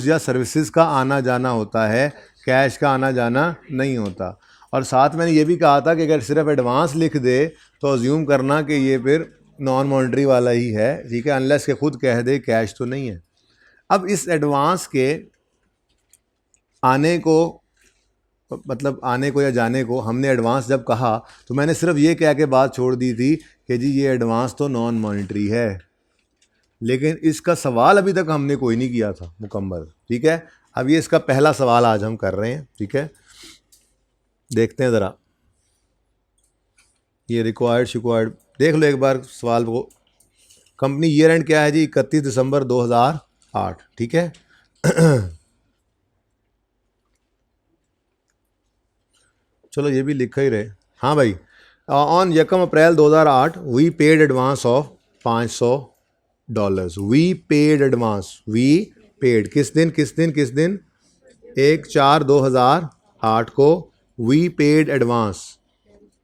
या सर्विसेज का आना जाना होता है, कैश का आना जाना नहीं होता। और साथ मैंने ये भी कहा था कि अगर सिर्फ एडवांस लिख दे तो अज्यूम करना कि ये फिर नॉन मॉनिटरी वाला ही है, ठीक है, अनलेस के खुद कह दे कैश तो नहीं है। अब इस एडवांस के आने को, मतलब आने को या जाने को, हमने एडवांस जब कहा तो मैंने सिर्फ ये कह के बात छोड़ दी थी कि जी ये एडवांस तो नॉन मॉनिटरी है, लेकिन इसका सवाल अभी तक हमने कोई नहीं किया था मुकम्मल, ठीक है। अब ये इसका पहला सवाल आज हम कर रहे हैं, ठीक है। देखते हैं ज़रा ये रिक्वायर्ड देख लो एक बार सवाल को। कंपनी ईयर एंड क्या है जी, 31 दिसंबर 2008, ठीक है। चलो ये भी लिखा ही रहे। हाँ भाई, on 1 April 2008 we paid advance of $500। We paid advance, we paid किस दिन 1/4/2008 को वी पेड एडवांस,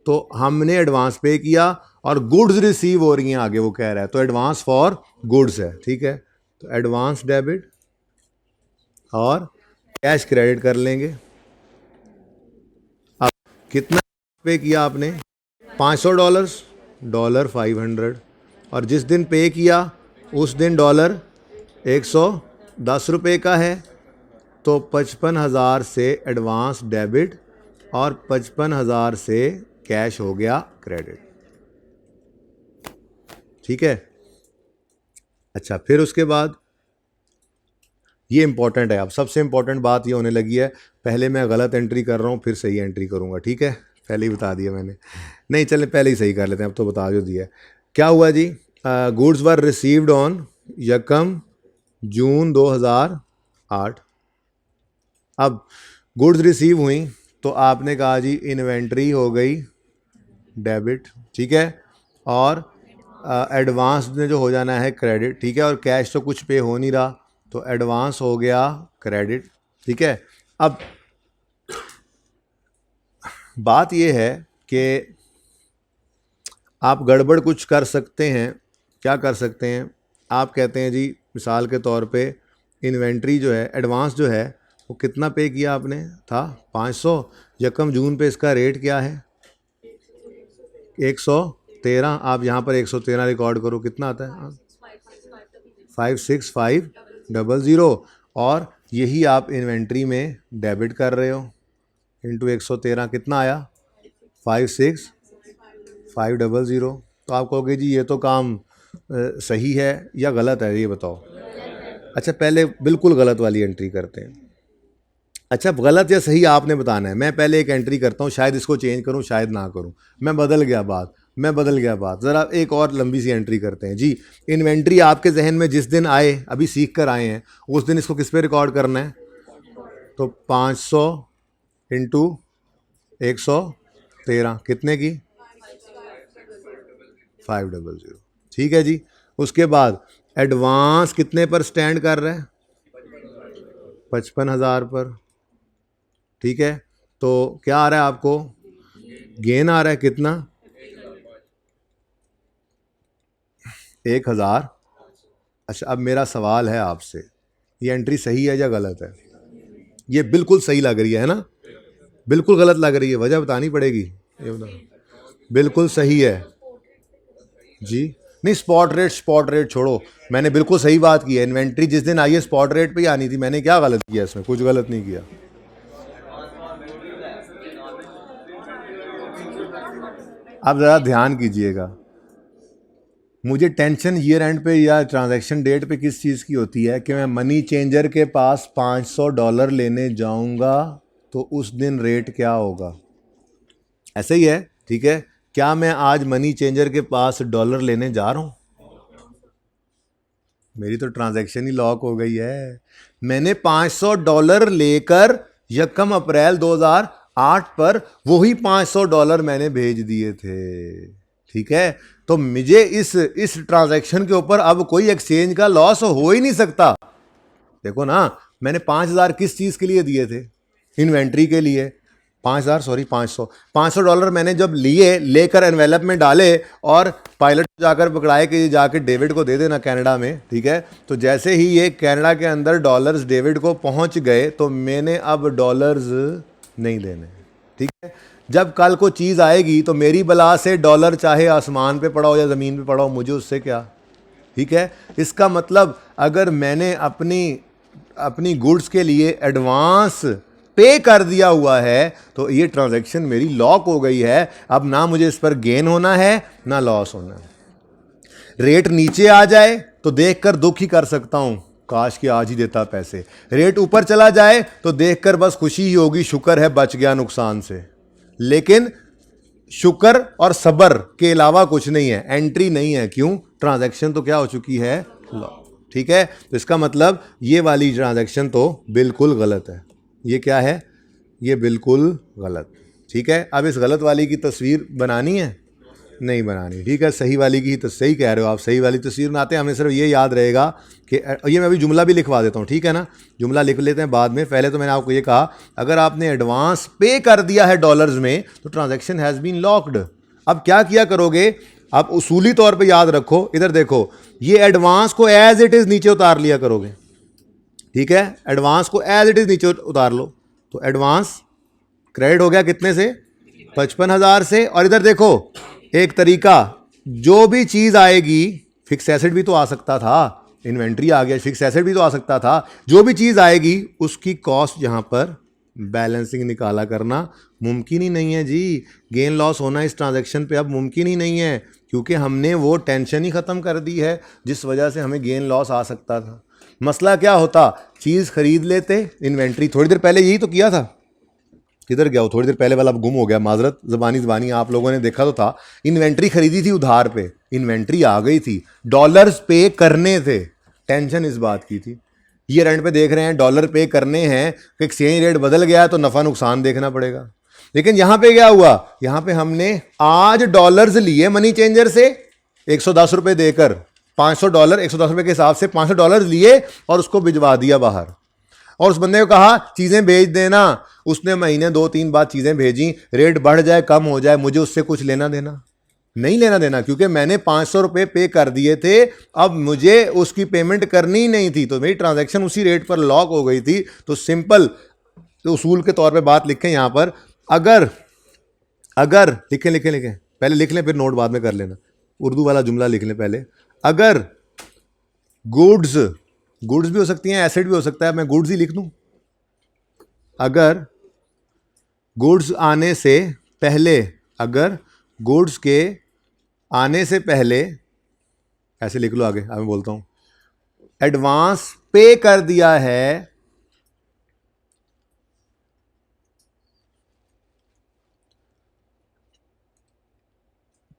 तो हमने एडवांस पे किया और गुड्स रिसीव हो रही हैं आगे वो कह रहा है, तो एडवांस फॉर गुड्स है, ठीक है। तो एडवांस डेबिट और कैश क्रेडिट कर लेंगे। अब कितना पे किया आपने, $500, $500, और जिस दिन पे किया उस दिन $110 का है, तो 55,000 से एडवांस डेबिट और 55,000 से कैश हो गया क्रेडिट, ठीक है। अच्छा, फिर उसके बाद ये इंपॉर्टेंट है, अब सबसे इंपॉर्टेंट बात ये होने लगी है, पहले मैं गलत एंट्री कर रहा हूँ फिर सही एंट्री करूँगा, ठीक है। पहले ही बता दिया मैंने, नहीं चले पहले ही सही कर लेते हैं, अब तो बता जो दिया। क्या हुआ जी, गुड्स वर रिसीव्ड ऑन 1 जून 2008। अब गुड्स रिसीव हुई तो आपने कहा जी इन्वेंट्री हो गई डेबिट, ठीक है, और एडवांस में जो हो जाना है क्रेडिट, ठीक है, और कैश तो कुछ पे हो नहीं रहा तो एडवांस हो गया क्रेडिट, ठीक है। अब बात ये है कि आप गड़बड़ कुछ कर सकते हैं, क्या कर सकते हैं, आप कहते हैं जी मिसाल के तौर पे इन्वेंट्री जो है, एडवांस जो है वो कितना पे किया आपने, था 500, 1 जून पे इसका रेट क्या है 113, आप यहाँ पर 113 रिकॉर्ड करो, कितना आता है 56500, और यही आप इन्वेंट्री में डेबिट कर रहे हो, इंटू 113 कितना आया 56500। तो आप कहोगे जी ये तो काम सही है या गलत है, ये बताओ। अच्छा पहले बिल्कुल गलत वाली एंट्री करते हैं। अच्छा गलत या सही आपने बताना है, मैं पहले एक एंट्री करता हूँ, शायद इसको चेंज करूँ शायद ना करूँ, मैं बदल गया बात, ज़रा एक और लंबी सी एंट्री करते हैं जी। इन्वेंट्री आपके जहन में जिस दिन आए, अभी सीख कर आए हैं, उस दिन इसको किस पे रिकॉर्ड करना है, तो 500 इंटू 113 कितने की 500, ठीक है जी। उसके बाद एडवांस कितने पर स्टैंड कर रहा है 55,000 पर, ठीक है। तो क्या आ रहा है आपको, गेन आ रहा है कितना 1,000। अच्छा अब मेरा सवाल है आपसे, ये एंट्री सही है या गलत है, ये बिल्कुल सही लग रही है ना, बिल्कुल गलत लग रही है, वजह बतानी पड़ेगी, ये बताओ। बिल्कुल सही है जी, नहीं स्पॉट रेट छोड़ो, मैंने बिल्कुल सही बात की है, इन्वेंट्री जिस दिन आई है स्पॉट रेट पे ही आनी थी, मैंने क्या गलत किया इसमें, कुछ गलत नहीं किया। आप ज़रा ध्यान कीजिएगा, मुझे टेंशन ईयर एंड पे या ट्रांजैक्शन डेट पे किस चीज़ की होती है कि मैं मनी चेंजर के पास $500 लेने जाऊंगा तो उस दिन रेट क्या होगा, ऐसे ही है, ठीक है। क्या मैं आज मनी चेंजर के पास डॉलर लेने जा रहा हूँ, मेरी तो ट्रांजैक्शन ही लॉक हो गई है, मैंने $500 लेकर 1 अप्रैल 2008 पर वही $500 मैंने भेज दिए थे, ठीक है। तो मुझे इस ट्रांजैक्शन के ऊपर अब कोई एक्सचेंज का लॉस हो ही नहीं सकता। देखो ना, मैंने 5,000 किस चीज़ के लिए दिए थे, इन्वेंट्री के लिए, 5,000 सॉरी 500 डॉलर मैंने जब लिए, लेकर एनवेलप में डाले और पायलट जाकर पकड़ाए कि जाकर डेविड को दे देना कनाडा में, ठीक है। तो जैसे ही ये कनाडा के अंदर डॉलर्स डेविड को पहुंच गए तो मैंने अब डॉलर्स नहीं देने, ठीक है। जब कल को चीज़ आएगी तो मेरी बला से डॉलर चाहे आसमान पे पड़ा हो या ज़मीन पे पड़ा हो, मुझे उससे क्या, ठीक है। इसका मतलब अगर मैंने अपनी गुड्स के एडवांस पे कर दिया हुआ है तो ये ट्रांजैक्शन मेरी लॉक हो गई है। अब ना मुझे इस पर गेन होना है ना लॉस होना है। रेट नीचे आ जाए तो देखकर दुख ही कर सकता हूं, काश कि आज ही देता पैसे। रेट ऊपर चला जाए तो देखकर बस खुशी ही होगी, शुक्र है बच गया नुकसान से। लेकिन शुक्र और सब्र के अलावा कुछ नहीं है, एंट्री नहीं है। क्यों? ट्रांजैक्शन तो क्या हो चुकी है, लॉक, ठीक है। तो इसका मतलब ये वाली ट्रांजैक्शन तो बिल्कुल गलत है। ये क्या है? ये बिल्कुल गलत, ठीक है। अब इस गलत वाली की तस्वीर बनानी है? नहीं बनानी, ठीक है। सही वाली की तो सही कह रहे हो आप, सही वाली तस्वीर बनाते हैं। हमें सिर्फ ये याद रहेगा कि ये मैं अभी जुमला भी लिखवा देता हूँ, ठीक है ना। जुमला लिख लेते हैं बाद में। पहले तो मैंने आपको ये कहा अगर आपने एडवांस पे कर दिया है डॉलर्स में तो ट्रांजैक्शन हैज़ बीन लॉक्ड। अब क्या किया करोगे आप? उसूली तौर पे याद रखो, इधर देखो, ये एडवांस को एज इट इज़ नीचे उतार लिया करोगे, ठीक है। एडवांस को एज इट इज़ नीचे उतार लो। तो एडवांस क्रेडिट हो गया कितने से? 55,000 से। और इधर देखो एक तरीका, जो भी चीज़ आएगी, फिक्स एसेट भी तो आ सकता था, इन्वेंट्री आ गया, फिक्स एसेट भी तो आ सकता था। जो भी चीज़ आएगी उसकी कॉस्ट यहाँ पर बैलेंसिंग निकाला करना मुमकिन ही नहीं है जी। गेन लॉस होना इस ट्रांजैक्शन पे अब मुमकिन ही नहीं है, क्योंकि हमने वो टेंशन ही ख़त्म कर दी है जिस वजह से हमें गेन लॉस आ सकता था। मसला क्या होता? चीज़ खरीद लेते, इन्वेंट्री थोड़ी देर पहले यही तो किया था। किधर गया वो? थोड़ी देर पहले वाला अब गुम हो गया, माजरत, ज़बानी आप लोगों ने देखा तो था। इन्वेंट्री खरीदी थी उधार पे, इन्वेंट्री आ गई थी, डॉलर्स पे करने थे, टेंशन इस बात की थी। ये रेंट पे देख रहे हैं डॉलर पे करने हैं, एक्सचेंज रेट बदल गया तो नफ़ा नुकसान देखना पड़ेगा। लेकिन यहाँ पे क्या हुआ? यहाँ पे हमने आज डॉलर्स लिए मनी चेंजर से 110 रुपये देकर, 500 डॉलर 110 रुपये के हिसाब से 500 डॉलर लिए और उसको भिजवा दिया बाहर। और उस बंदे को कहा चीज़ें भेज देना, उसने महीने 2-3 बाद चीज़ें भेजी, रेट बढ़ जाए कम हो जाए मुझे उससे कुछ लेना देना नहीं, लेना देना, क्योंकि मैंने 500 रुपये पे कर दिए थे, अब मुझे उसकी पेमेंट करनी ही नहीं थी, तो मेरी ट्रांजैक्शन उसी रेट पर लॉक हो गई थी। तो सिंपल तो उसूल के तौर पे बात लिखें यहाँ पर, अगर लिखें पहले लिख लें, फिर नोट बाद में कर लेना। उर्दू वाला जुमला लिख लें पहले। अगर गुड्स भी हो सकती हैं, एसेट भी हो सकता है, मैं गुड्स ही लिख दूं। अगर गुड्स आने से पहले, अगर गुड्स के आने से पहले, ऐसे लिख लो आगे, अब मैं बोलता हूं, एडवांस पे कर दिया है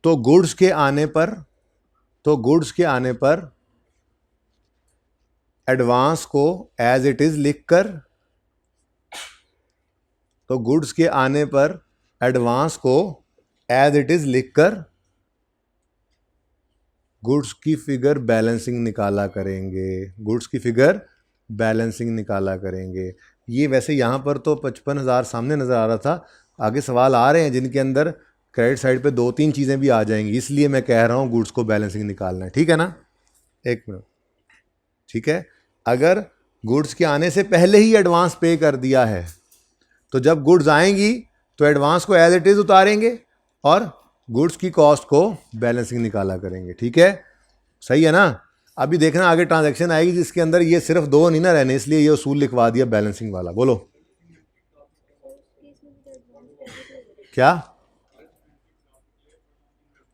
तो गुड्स के आने पर एडवांस को एज इट इज लिखकर, तो गुड्स के आने पर एडवांस को एज इट इज लिखकर गुड्स की फिगर बैलेंसिंग निकाला करेंगे। ये वैसे यहाँ पर तो 55,000 सामने नज़र आ रहा था, आगे सवाल आ रहे हैं जिनके अंदर क्रेडिट साइड पे 2-3 चीज़ें भी आ जाएंगी, इसलिए मैं कह रहा हूँ गुड्स को बैलेंसिंग निकालना है, ठीक है ना। एक मिनट, ठीक है। अगर गुड्स के आने से पहले ही एडवांस पे कर दिया है तो जब गुड्स आएंगी तो एडवांस को एज इट इज़ उतारेंगे और गुड्स की कॉस्ट को बैलेंसिंग निकाला करेंगे, ठीक है। सही है ना। अभी देखना आगे ट्रांजैक्शन आएगी जिसके अंदर ये सिर्फ 2 नहीं ना रहने, इसलिए ये उसूल लिखवा दिया बैलेंसिंग वाला। बोलो क्या?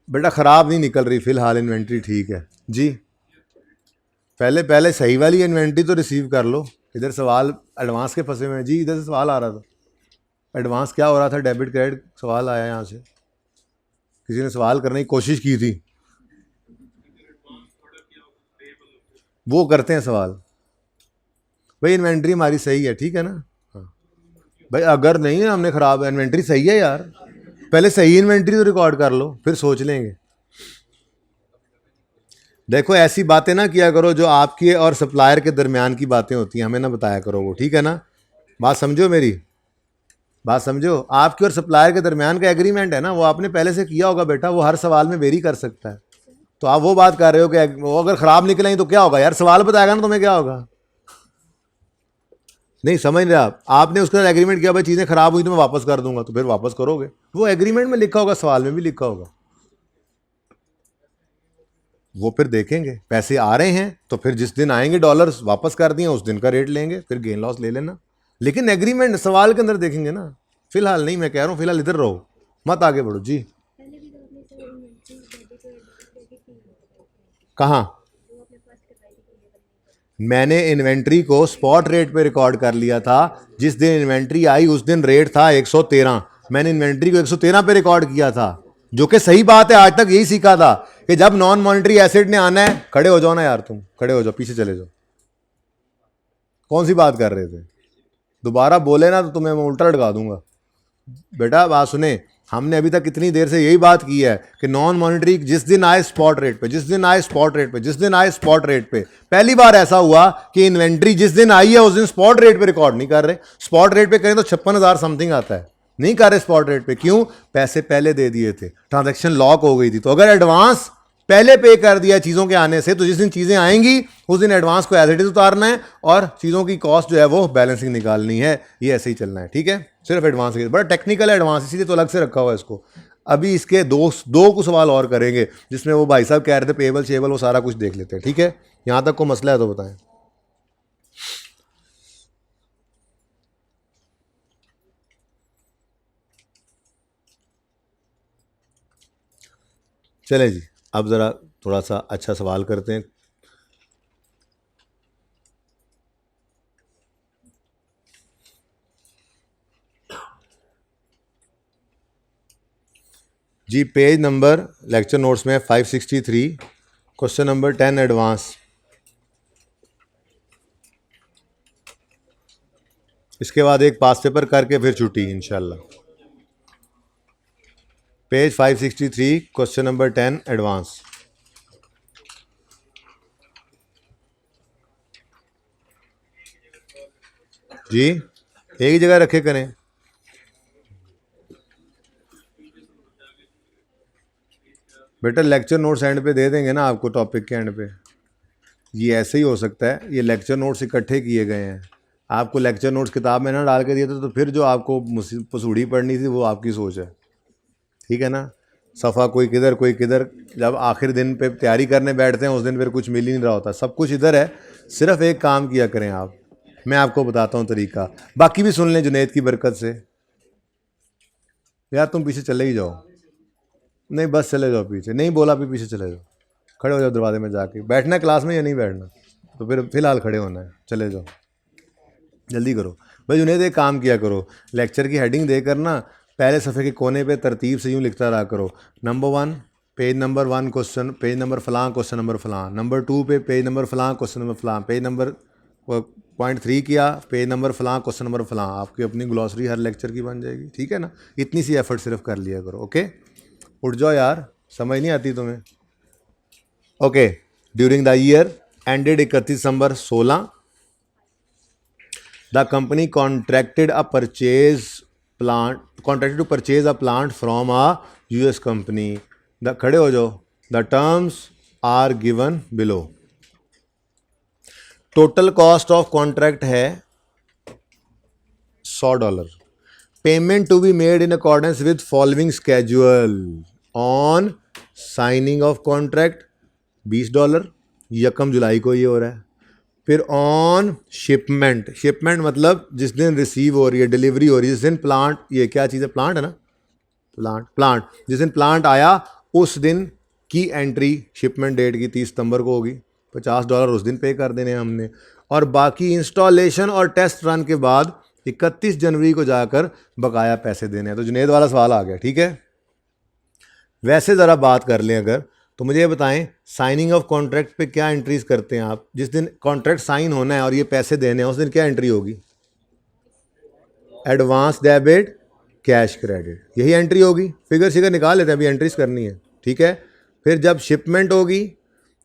बेटा ख़राब नहीं निकल रही फिलहाल इन्वेंट्री, ठीक है जी। पहले सही वाली इन्वेंट्री तो रिसीव कर लो। इधर सवाल एडवांस के फंसे हुए हैं जी, इधर से सवाल आ रहा था, एडवांस क्या हो रहा था, डेबिट क्रेडिट सवाल आया यहाँ से, किसी ने सवाल करने की कोशिश की थी, वो करते हैं सवाल। भाई इन्वेंट्री हमारी सही है, ठीक है ना। हाँ भाई, अगर नहीं है हमने ख़राब, इन्वेंट्री सही है यार, पहले सही इन्वेंट्री तो रिकॉर्ड कर लो फिर सोच लेंगे। देखो ऐसी बातें ना किया करो जो आपकी और सप्लायर के दरमियान की बातें होती हैं, हमें ना बताया करो वो, ठीक है ना। बात समझो मेरी। बात समझो, आपके और सप्लायर के दरमियान का एग्रीमेंट है ना, वो आपने पहले से किया होगा बेटा, वो हर सवाल में वेरी कर सकता है। तो आप वो बात कर रहे हो कि वो अगर खराब निकलेंगे तो क्या होगा यार, सवाल बताएगा ना तुम्हें क्या होगा। नहीं समझ रहे आप, आपने उसके साथ एग्रीमेंट किया भाई चीज़ें खराब हुई तो मैं वापस कर दूंगा, तो फिर वापस करोगे, वो एग्रीमेंट में लिखा होगा, सवाल में भी लिखा होगा। वो फिर देखेंगे पैसे आ रहे हैं तो फिर जिस दिन आएंगे डॉलर्स वापस कर दिए उस दिन का रेट लेंगे, फिर गेन लॉस ले लेना। लेकिन एग्रीमेंट सवाल के अंदर देखेंगे ना, फिलहाल नहीं, मैं कह रहा हूँ फिलहाल इधर रहो, मत आगे बढ़ो जी। कहाँ? मैंने इन्वेंट्री को स्पॉट रेट पे रिकॉर्ड कर लिया था, जिस दिन इन्वेंट्री आई उस दिन रेट था 113, मैंने इन्वेंट्री को 113 पे रिकॉर्ड किया था, जो कि सही बात है। आज तक यही सीखा था कि जब नॉन मॉनिटरी एसेट ने आना है, खड़े हो जाओ ना यार, तुम खड़े हो जाओ, पीछे चले जाओ। कौन सी बात कर रहे थे? दोबारा बोले ना तो तुम्हें मैं उल्टा लटका दूंगा। बेटा बात सुने, हमने अभी तक कितनी देर से यही बात की है कि नॉन मॉनिटरी जिस दिन आए स्पॉट रेट पे, जिस दिन आए स्पॉट रेट पे, जिस दिन आए स्पॉट रेट पे। पहली बार ऐसा हुआ कि इन्वेंट्री जिस दिन आई है उस दिन स्पॉट रेट पे रिकॉर्ड नहीं कर रहे। स्पॉट रेट पे करें तो 56,000 समथिंग आता है, नहीं कर रहे स्पॉट रेट पे। क्यों? पैसे पहले दे दिए थे, ट्रांजैक्शन लॉक हो गई थी। तो अगर एडवांस पहले पे कर दिया चीज़ों के आने से, तो जिस दिन चीज़ें आएंगी उस दिन एडवांस को एज इट इज उतारना है और चीज़ों की कॉस्ट जो है वो बैलेंसिंग निकालनी है। ये ऐसे ही चलना है, ठीक है। सिर्फ एडवांस के बड़ा टेक्निकल है एडवांस, इसीलिए तो अलग से रखा हुआ है इसको। अभी इसके दो कुछ सवाल और करेंगे जिसमें वो भाई साहब कह रहे थे पेबल शेबल, वो सारा कुछ देख लेते हैं, ठीक है। यहाँ तक को मसला है तो बताएं। चले जी, अब ज़रा थोड़ा सा अच्छा सवाल करते हैं। जी पेज नंबर लेक्चर नोट्स में 563, क्वेश्चन नंबर 10 एडवांस। इसके बाद एक पास पेपर करके फिर छुट्टी इंशाल्लाह। Page 563, question number 10 advance. जी एक ही जगह रखे करें। बेटा लेक्चर नोट्स एंड पे दे देंगे ना आपको, टॉपिक के एंड पे। ये ऐसे ही हो सकता है, ये लेक्चर नोट्स इकट्ठे किए गए हैं। आपको लेक्चर नोट्स किताब में ना डाल के दिए थे तो फिर जो आपको पसूड़ी पढ़नी थी वो आपकी सोच है, ठीक है ना। सफ़ा कोई किधर कोई किधर, जब आखिर दिन पे तैयारी करने बैठते हैं उस दिन फिर कुछ मिल ही नहीं रहा होता, सब कुछ इधर है। सिर्फ एक काम किया करें आप, मैं आपको बताता हूँ तरीका, बाकी भी सुन लें जुनेद की बरकत से। यार तुम पीछे चले ही जाओ, नहीं बस चले जाओ पीछे, नहीं बोला भी पीछे चले जाओ, खड़े हो जाओ दरवाजे में जाके। बैठना है क्लास में या नहीं बैठना? तो फिर फिलहाल खड़े होना है, चले जाओ, जल्दी करो। भाई जुनेद एक काम किया करो, लेक्चर की हेडिंग देकर ना पहले सफ़े के कोने पे तरतीब से यूँ लिखता रहा करो, number 1 page number 1 question, page number फलां क्वेश्चन नंबर फलां, नंबर 2 पे पेज नंबर फलां क्वेश्चन नंबर फलां, पेज नंबर पॉइंट 3 किया, पेज नंबर फलां क्वेश्चन नंबर फलां। आपकी अपनी ग्लॉसरी हर लेक्चर की बन जाएगी, ठीक है ना। इतनी सी एफर्ट सिर्फ कर लिया करो, ओके। उठ जाओ यार, समझ नहीं आती तुम्हें। Okay, during the year ended 31 December 16, the company contracted to purchase a plant from a US company. The खड़े हो जाओ, the terms are given below. Total cost of contract है $100। Payment to be made in accordance with following schedule on signing of contract $20, यकम जुलाई को ये हो रहा है। फिर ऑन शिपमेंट, शिपमेंट मतलब जिस दिन रिसीव हो रही है, डिलीवरी हो रही है, जिस दिन प्लांट, ये क्या चीज़ है, प्लांट है ना, प्लांट जिस दिन प्लांट आया उस दिन की एंट्री शिपमेंट डेट की 30 सितंबर को होगी, $50 उस दिन पे कर देने हैं हमने। और बाकी इंस्टॉलेशन और टेस्ट रन के बाद 31 जनवरी को जाकर बकाया पैसे देने हैं। तो जुनेद वाला सवाल आ गया, ठीक है। वैसे ज़रा बात कर लें अगर, तो मुझे ये बताएं साइनिंग ऑफ कॉन्ट्रैक्ट पे क्या एंट्रीज करते हैं आप? जिस दिन कॉन्ट्रैक्ट साइन होना है और ये पैसे देने हैं उस दिन क्या एंट्री होगी? एडवांस डेबिट कैश क्रेडिट, यही एंट्री होगी। फिगर शिगर निकाल लेते हैं, अभी एंट्रीज करनी है, ठीक है। फिर जब शिपमेंट होगी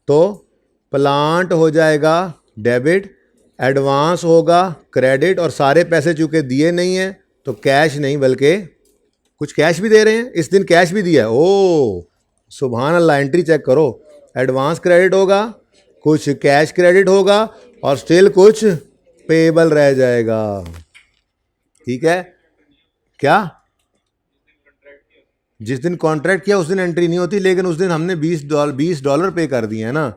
तो प्लांट हो जाएगा डेबिट, एडवांस होगा क्रेडिट, और सारे पैसे चूँकि दिए नहीं हैं तो कैश नहीं बल्कि कुछ कैश भी दे रहे हैं, इस दिन कैश भी दिया है। ओ सुभान अल्लाह, एंट्री चेक करो, एडवांस क्रेडिट होगा, कुछ कैश क्रेडिट होगा और स्टिल कुछ पेबल रह जाएगा। ठीक है, क्या जिस दिन कॉन्ट्रैक्ट किया उस दिन एंट्री नहीं होती, लेकिन उस दिन हमने $20 पे कर दिए हैं ना,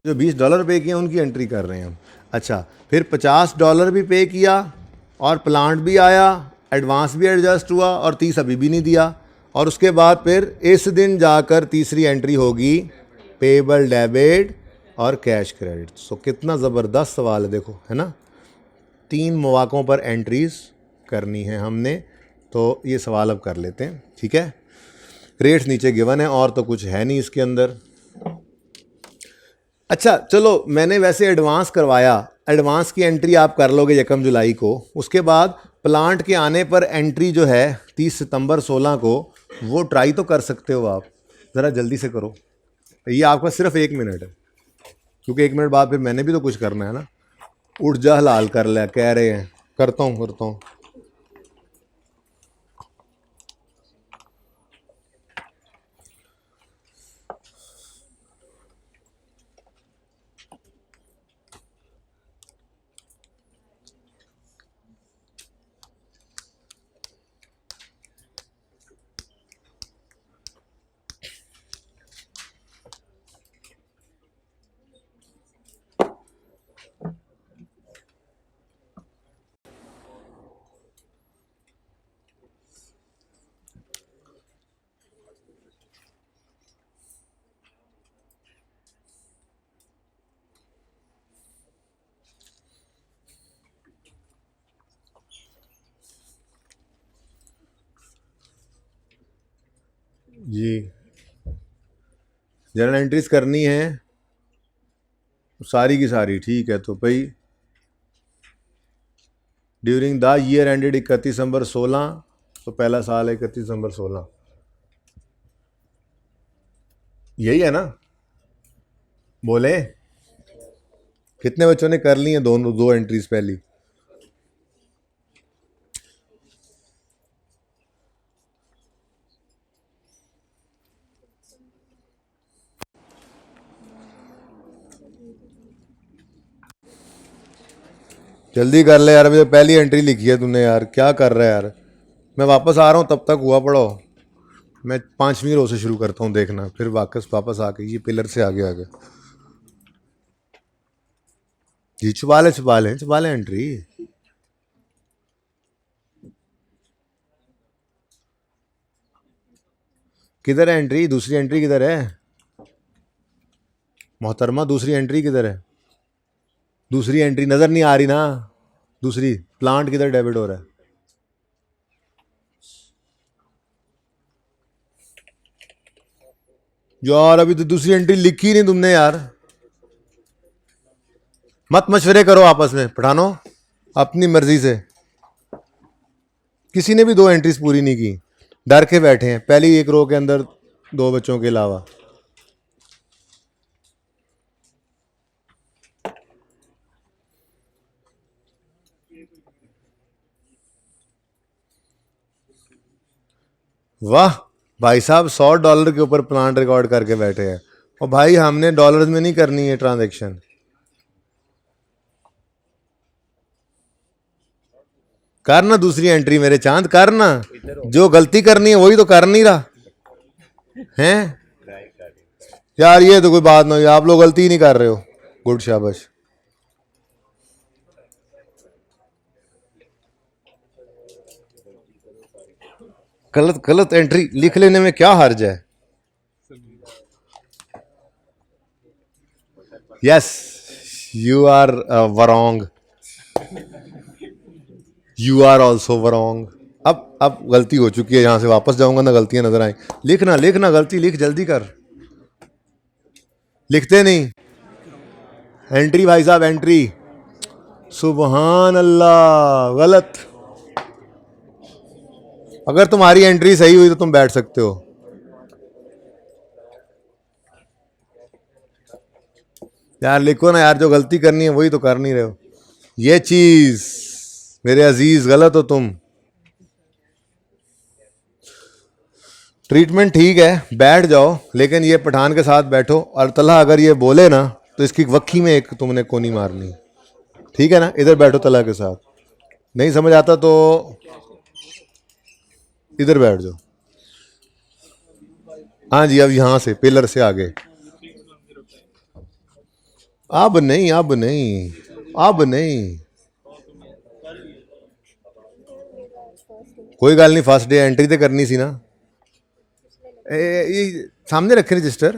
जो $20 पे किए उनकी एंट्री कर रहे हैं हम। अच्छा, फिर $50 भी पे किया और प्लांट भी आया, एडवांस भी एडजस्ट हुआ और 30 अभी भी नहीं दिया, और उसके बाद फिर इस दिन जाकर तीसरी एंट्री होगी पेबल डेबिट और कैश क्रेडिट। सो कितना ज़बरदस्त सवाल है, देखो है ना, 3 मौक़ों पर एंट्रीज करनी है हमने। तो ये सवाल अब कर लेते हैं, ठीक है। रेट्स नीचे गिवन है और तो कुछ है नहीं इसके अंदर। अच्छा चलो, मैंने वैसे एडवांस करवाया, एडवांस की एंट्री आप कर लोगे 1 जुलाई को, उसके बाद प्लांट के आने पर एंट्री जो है 30 सितंबर 16 को, वो ट्राई तो कर सकते हो आप, ज़रा जल्दी से करो। ये आपका सिर्फ 1 मिनट है, क्योंकि 1 मिनट बाद फिर मैंने भी तो कुछ करना है ना। उठ जा हलाल कर ले, कह रहे हैं, करता हूँ। जी, जर्नल एंट्रीज करनी है सारी की सारी, ठीक है। तो भाई during the year ended 31 December 16, तो पहला साल है 31 दिसंबर 16, यही है ना। बोले कितने बच्चों ने कर ली हैं दोनों 2 एंट्रीज पहली? जल्दी कर ले यार, अभी तो पहली एंट्री लिखी है तूने यार, क्या कर रहा है यार। मैं वापस आ रहा हूँ, तब तक हुआ पड़ो। मैं 5वीं रो से शुरू करता हूँ, देखना फिर वापस आके ये पिलर से आगे आगे। जी छुपा ले एंट्री। किधर है एंट्री? दूसरी एंट्री किधर है मोहतरमा? दूसरी एंट्री किधर है? दूसरी एंट्री नज़र नहीं आ रही ना। दूसरी प्लांट किधर डेबिट हो रहा है? यार अभी तो दूसरी एंट्री लिखी नहीं तुमने यार। मत मशवरे करो आपस में पठानो, अपनी मर्जी से। किसी ने भी 2 एंट्रीज पूरी नहीं की, डर के बैठे हैं पहली 1 रो के अंदर 2 बच्चों के अलावा। वाह भाई साहब, $100 के ऊपर प्लांट रिकॉर्ड करके बैठे हैं। और भाई हमने डॉलर्स में नहीं करनी है ट्रांजैक्शन। करना दूसरी एंट्री मेरे चांद, करना। जो गलती करनी है वही तो कर नहीं रहा हैं यार। ये तो कोई बात नहीं, आप लोग गलती नहीं कर रहे हो। गुड, शाबाश। गलत गलत एंट्री लिख लेने में क्या हर्ज है? Yes, you are wrong, you are also wrong. अब गलती हो चुकी है, यहां से वापस जाऊंगा ना गलतियां नजर आई। लिखना गलती लिख, जल्दी कर। लिखते नहीं एंट्री भाई साहब, एंट्री। सुबहान अल्लाह, गलत। अगर तुम्हारी एंट्री सही हुई तो तुम बैठ सकते हो। यार लिखो ना यार, जो गलती करनी है वही तो कर नहीं रहे हो। ये चीज मेरे अजीज गलत हो तुम। ट्रीटमेंट ठीक है, बैठ जाओ, लेकिन ये पठान के साथ बैठो और तला अगर ये बोले ना तो इसकी वक्की में एक तुमने कोनी मारनी, ठीक है ना। इधर बैठो तला के साथ, नहीं समझ आता तो इधर बैठ जाओ। हाँ जी, अब यहां से पिलर से आगे। अब नहीं, अब नहीं, अब नहीं, कोई गल नहीं, फर्स्ट डे एंट्री तो करनी सी ना। ये सामने रखे रजिस्टर।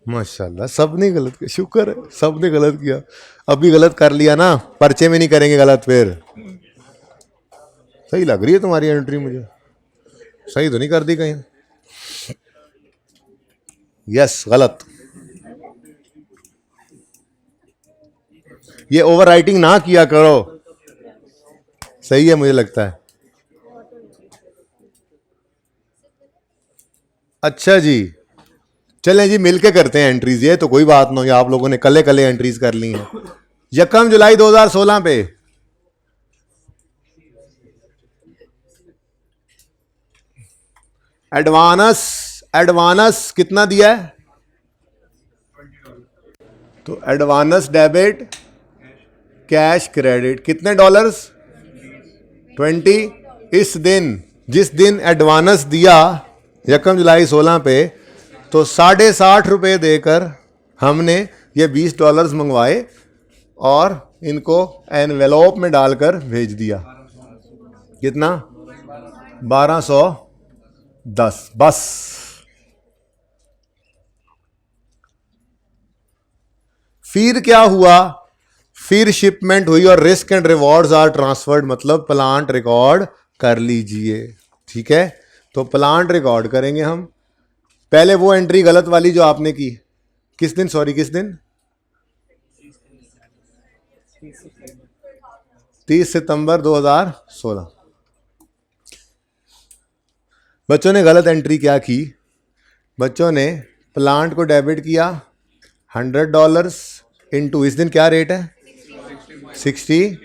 माशाल्लाह, सब ने गलत किया, शुक्र है सब ने गलत किया। अभी गलत कर लिया ना, पर्चे में नहीं करेंगे गलत फिर। सही लग रही है तुम्हारी एंट्री मुझे, सही तो नहीं कर दी कहीं? यस, गलत। ये ओवर राइटिंग ना किया करो, सही है मुझे लगता है। अच्छा जी, चलें जी मिलके करते हैं एंट्रीज, ये तो कोई बात नहीं, आप लोगों ने कले कले एंट्रीज कर ली हैं। 1 जुलाई 2016 पे एडवांस कितना दिया है? तो एडवांस डेबिट कैश क्रेडिट कितने डॉलर्स? 20। इस दिन, जिस दिन एडवांस दिया 1 जुलाई 16 पे, तो 60.5 रुपये देकर हमने ये $20 मंगवाए और इनको एनवेलोप में डालकर भेज दिया। कितना? 1210। बस फिर क्या हुआ? फिर शिपमेंट हुई और risk and rewards are transferred, मतलब प्लांट रिकॉर्ड कर लीजिए, ठीक है। तो प्लांट रिकॉर्ड करेंगे हम। पहले वो एंट्री गलत वाली जो आपने की, किस दिन, सॉरी किस दिन? 30 सितंबर 2016। बच्चों ने गलत एंट्री क्या की? बच्चों ने प्लांट को डेबिट किया $100 इनटू, इस दिन क्या रेट है? 60,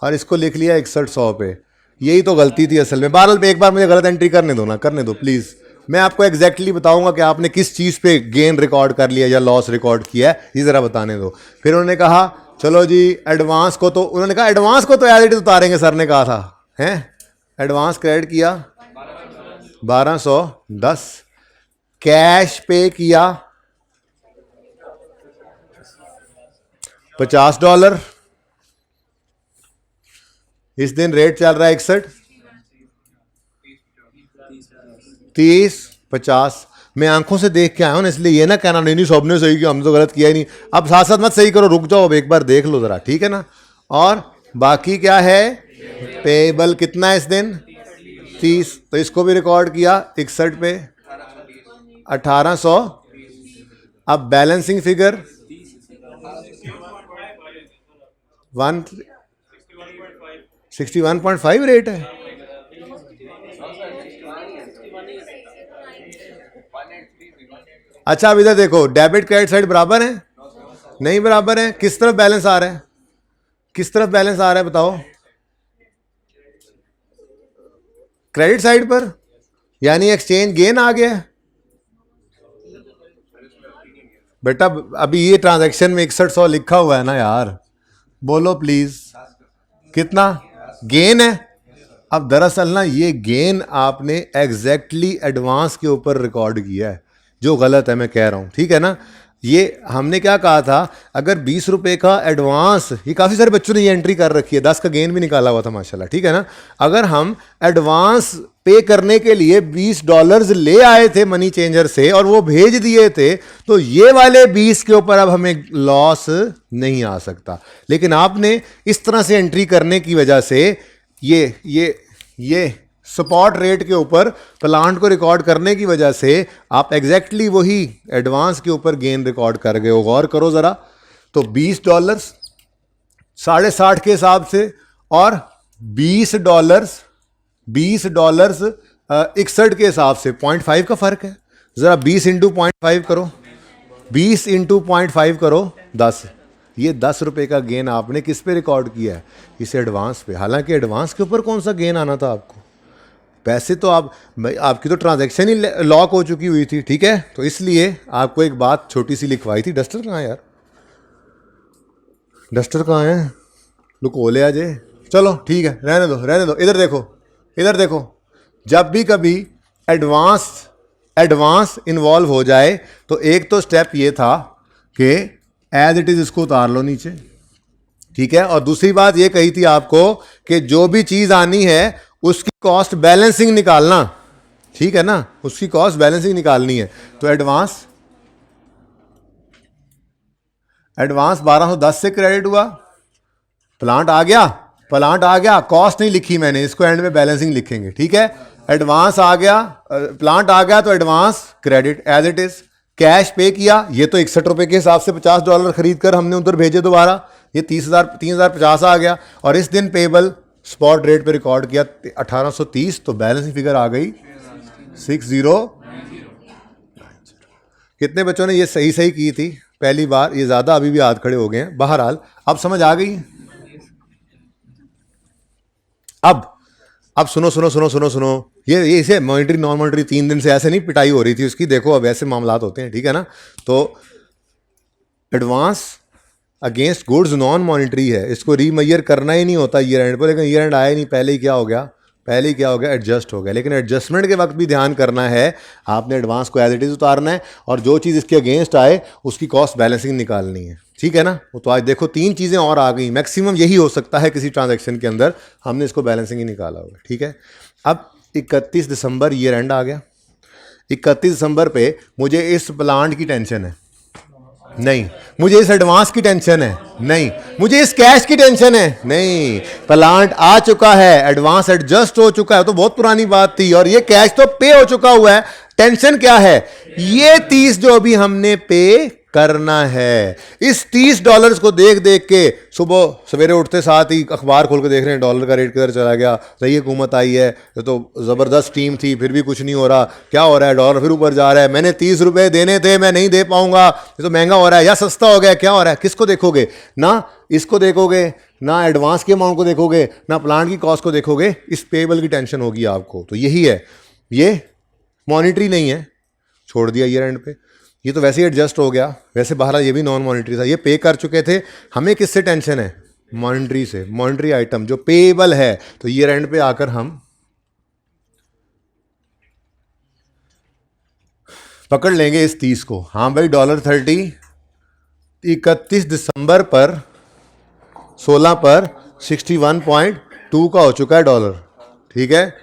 और इसको लिख लिया 6100 पे। यही तो गलती थी असल में। बहरहाल पे एक बार मुझे गलत एंट्री करने दो ना, करने दो प्लीज़। मैं आपको एग्जैक्टली बताऊंगा कि आपने किस चीज़ पे गेन रिकॉर्ड कर लिया या लॉस रिकॉर्ड किया है, ये ज़रा बताने दो। फिर उन्होंने कहा चलो जी एडवांस को तो, उन्होंने कहा एडवांस को तो एज इट इज उतारेंगे, सर ने कहा था, हैं। एडवांस क्रेडिट किया 1210, कैश पे किया $50। इस दिन रेट चल रहा है 61, 30, 50। मैं आंखों से देख के आया हूं ना, इसलिए ये ना कहना नहीं सबने सही किया, हमने तो गलत किया ही नहीं। अब साथ साथ मत सही करो, रुक जाओ, अब एक बार देख लो जरा, ठीक है ना। और बाकी क्या है? पेबल कितना है इस दिन? 30, तो इसको भी रिकॉर्ड किया 61 पे 1800। अब बैलेंसिंग फिगर 61.5 रेट है। अच्छा अब इधर देखो, डेबिट क्रेडिट साइड बराबर है? नहीं बराबर है। किस तरफ बैलेंस आ रहा है? किस तरफ बैलेंस आ रहा है बताओ? क्रेडिट साइड पर, यानी एक्सचेंज गेन आ गया। बेटा अभी ये ट्रांजैक्शन में 6100 लिखा हुआ है ना यार, बोलो प्लीज कितना गेन है? अब दरअसल ना ये गेन आपने एग्जैक्टली एडवांस के ऊपर रिकॉर्ड किया है, जो गलत है मैं कह रहा हूँ, ठीक है ना। ये हमने क्या कहा था, अगर 20 रुपए का एडवांस, ये काफ़ी सारे बच्चों ने ये एंट्री कर रखी है, 10 का गेन भी निकाला हुआ था माशाल्लाह, ठीक है ना। अगर हम एडवांस पे करने के लिए $20 ले आए थे मनी चेंजर से और वो भेज दिए थे, तो ये वाले 20 के ऊपर अब हमें लॉस नहीं आ सकता। लेकिन आपने इस तरह से एंट्री करने की वजह से ये सपोर्ट रेट के ऊपर प्लांट को रिकॉर्ड करने की वजह से आप एग्जैक्टली वही एडवांस के ऊपर गेन रिकॉर्ड कर गए हो। गौर करो ज़रा, तो $20 60.5 के हिसाब से और $20 61 के हिसाब से 0.5 का फ़र्क है। ज़रा 20 इंटू 0.5 करो, 20 इंटू 0.5 करो 10, ये 10 रुपये का गेन आपने किस पे रिकॉर्ड किया है? इस एडवांस पे। हालांकि एडवांस के ऊपर कौन सा गेन आना था आपको? पैसे तो आपकी तो ट्रांजैक्शन ही लॉक हो चुकी हुई थी, ठीक है। तो इसलिए आपको एक बात छोटी सी लिखवाई थी। डस्टर कहाँ है यार? डस्टर कहाँ है? लुको ले आजे। चलो ठीक है, रहने दो रहने दो। इधर देखो, इधर देखो। जब भी कभी एडवांस एडवांस इन्वॉल्व हो जाए तो एक तो स्टेप ये था कि एज इट इज इसको उतार लो नीचे, ठीक है। और दूसरी बात ये कही थी आपको कि जो भी चीज आनी है उसकी कॉस्ट बैलेंसिंग निकालना, ठीक है ना, उसकी कॉस्ट बैलेंसिंग निकालनी है। तो एडवांस 1210 से क्रेडिट हुआ, प्लांट आ गया, प्लांट आ गया, कॉस्ट नहीं लिखी मैंने, इसको एंड में बैलेंसिंग लिखेंगे, ठीक है। एडवांस आ गया, प्लांट आ गया तो advance credit as it is. Cash pay किया, ये तो 61 रुपए के हिसाब से $50 खरीद कर हमने उधर भेजे दोबारा, ये 30,50 आ गया। और इस दिन पेबल स्पॉट रेट पे रिकॉर्ड किया 1830, तो बैलेंसिंग फिगर आ गई 60। कितने बच्चों ने ये सही सही की थी पहली बार? ये ज्यादा अभी भी हाथ खड़े हो गए हैं। बहरहाल अब समझ आ गई। अब सुनो सुनो सुनो सुनो सुनो, ये इसे मॉनिटरी नॉन मॉनिटरी 3 दिन से ऐसे नहीं पिटाई हो रही थी उसकी, देखो अब ऐसे मामलात होते हैं, ठीक है ना। तो advance against goods non monetary है, इसको रीमैयर करना ही नहीं होता ईयर एंड पर, लेकिन ईयर एंड आया नहीं, पहले ही क्या हो गया, पहले ही क्या हो गया, एडजस्ट हो गया। लेकिन एडजस्टमेंट के वक्त भी ध्यान करना है, आपने एडवांस को एज इट इज उतारना है और जो चीज़ इसके अगेंस्ट आए उसकी कॉस्ट बैलेंसिंग निकालनी है, ठीक है ना। तो आज देखो 3 चीज़ें और आ गई, मैक्सिमम यही हो सकता है किसी ट्रांजैक्शन के अंदर, हमने इसको बैलेंसिंग ही निकाला होगा, ठीक है। अब 31 दिसंबर ईयर एंड आ गया। 31 दिसंबर पे मुझे इस प्लांट की टेंशन है नहीं, मुझे इस एडवांस की टेंशन है नहीं, मुझे इस कैश की टेंशन है नहीं। प्लांट आ चुका है, एडवांस एडजस्ट हो चुका है, तो बहुत पुरानी बात थी, और ये कैश तो पे हो चुका हुआ है। टेंशन क्या है? ये 30 जो अभी हमने पे करना है। इस $30 को देख देख के सुबह सवेरे उठते साथ ही अखबार खोल के देख रहे हैं डॉलर का रेट किधर चला गया, सही हुकूमत आई है, तो ज़बरदस्त टीम थी, फिर भी कुछ नहीं हो रहा, क्या हो रहा है, डॉलर फिर ऊपर जा रहा है, मैंने 30 रुपए देने थे, मैं नहीं दे पाऊंगा, ये तो महंगा हो रहा है या सस्ता हो गया, क्या हो रहा है। किसको देखोगे? ना इसको देखोगे, ना एडवांस के अमाउंट को देखोगे, ना प्लांट की कॉस्ट को देखोगे, इस पेबल की टेंशन होगी आपको। तो यही है, ये मॉनिटरी नहीं है, छोड़ दिया ईयर एंड पे। ये तो वैसे ही एडजस्ट हो गया, वैसे बहरहाल ये भी नॉन मॉनिटरी था, ये पे कर चुके थे। हमें किससे टेंशन है? मॉनिटरी से। मॉनिटरी आइटम जो पेएबल है, तो ईयर एंड पे आकर हम पकड़ लेंगे इस 30 को। हाँ भाई, $30 31 दिसंबर पर 16 पर 61.2 का हो चुका है डॉलर, ठीक है।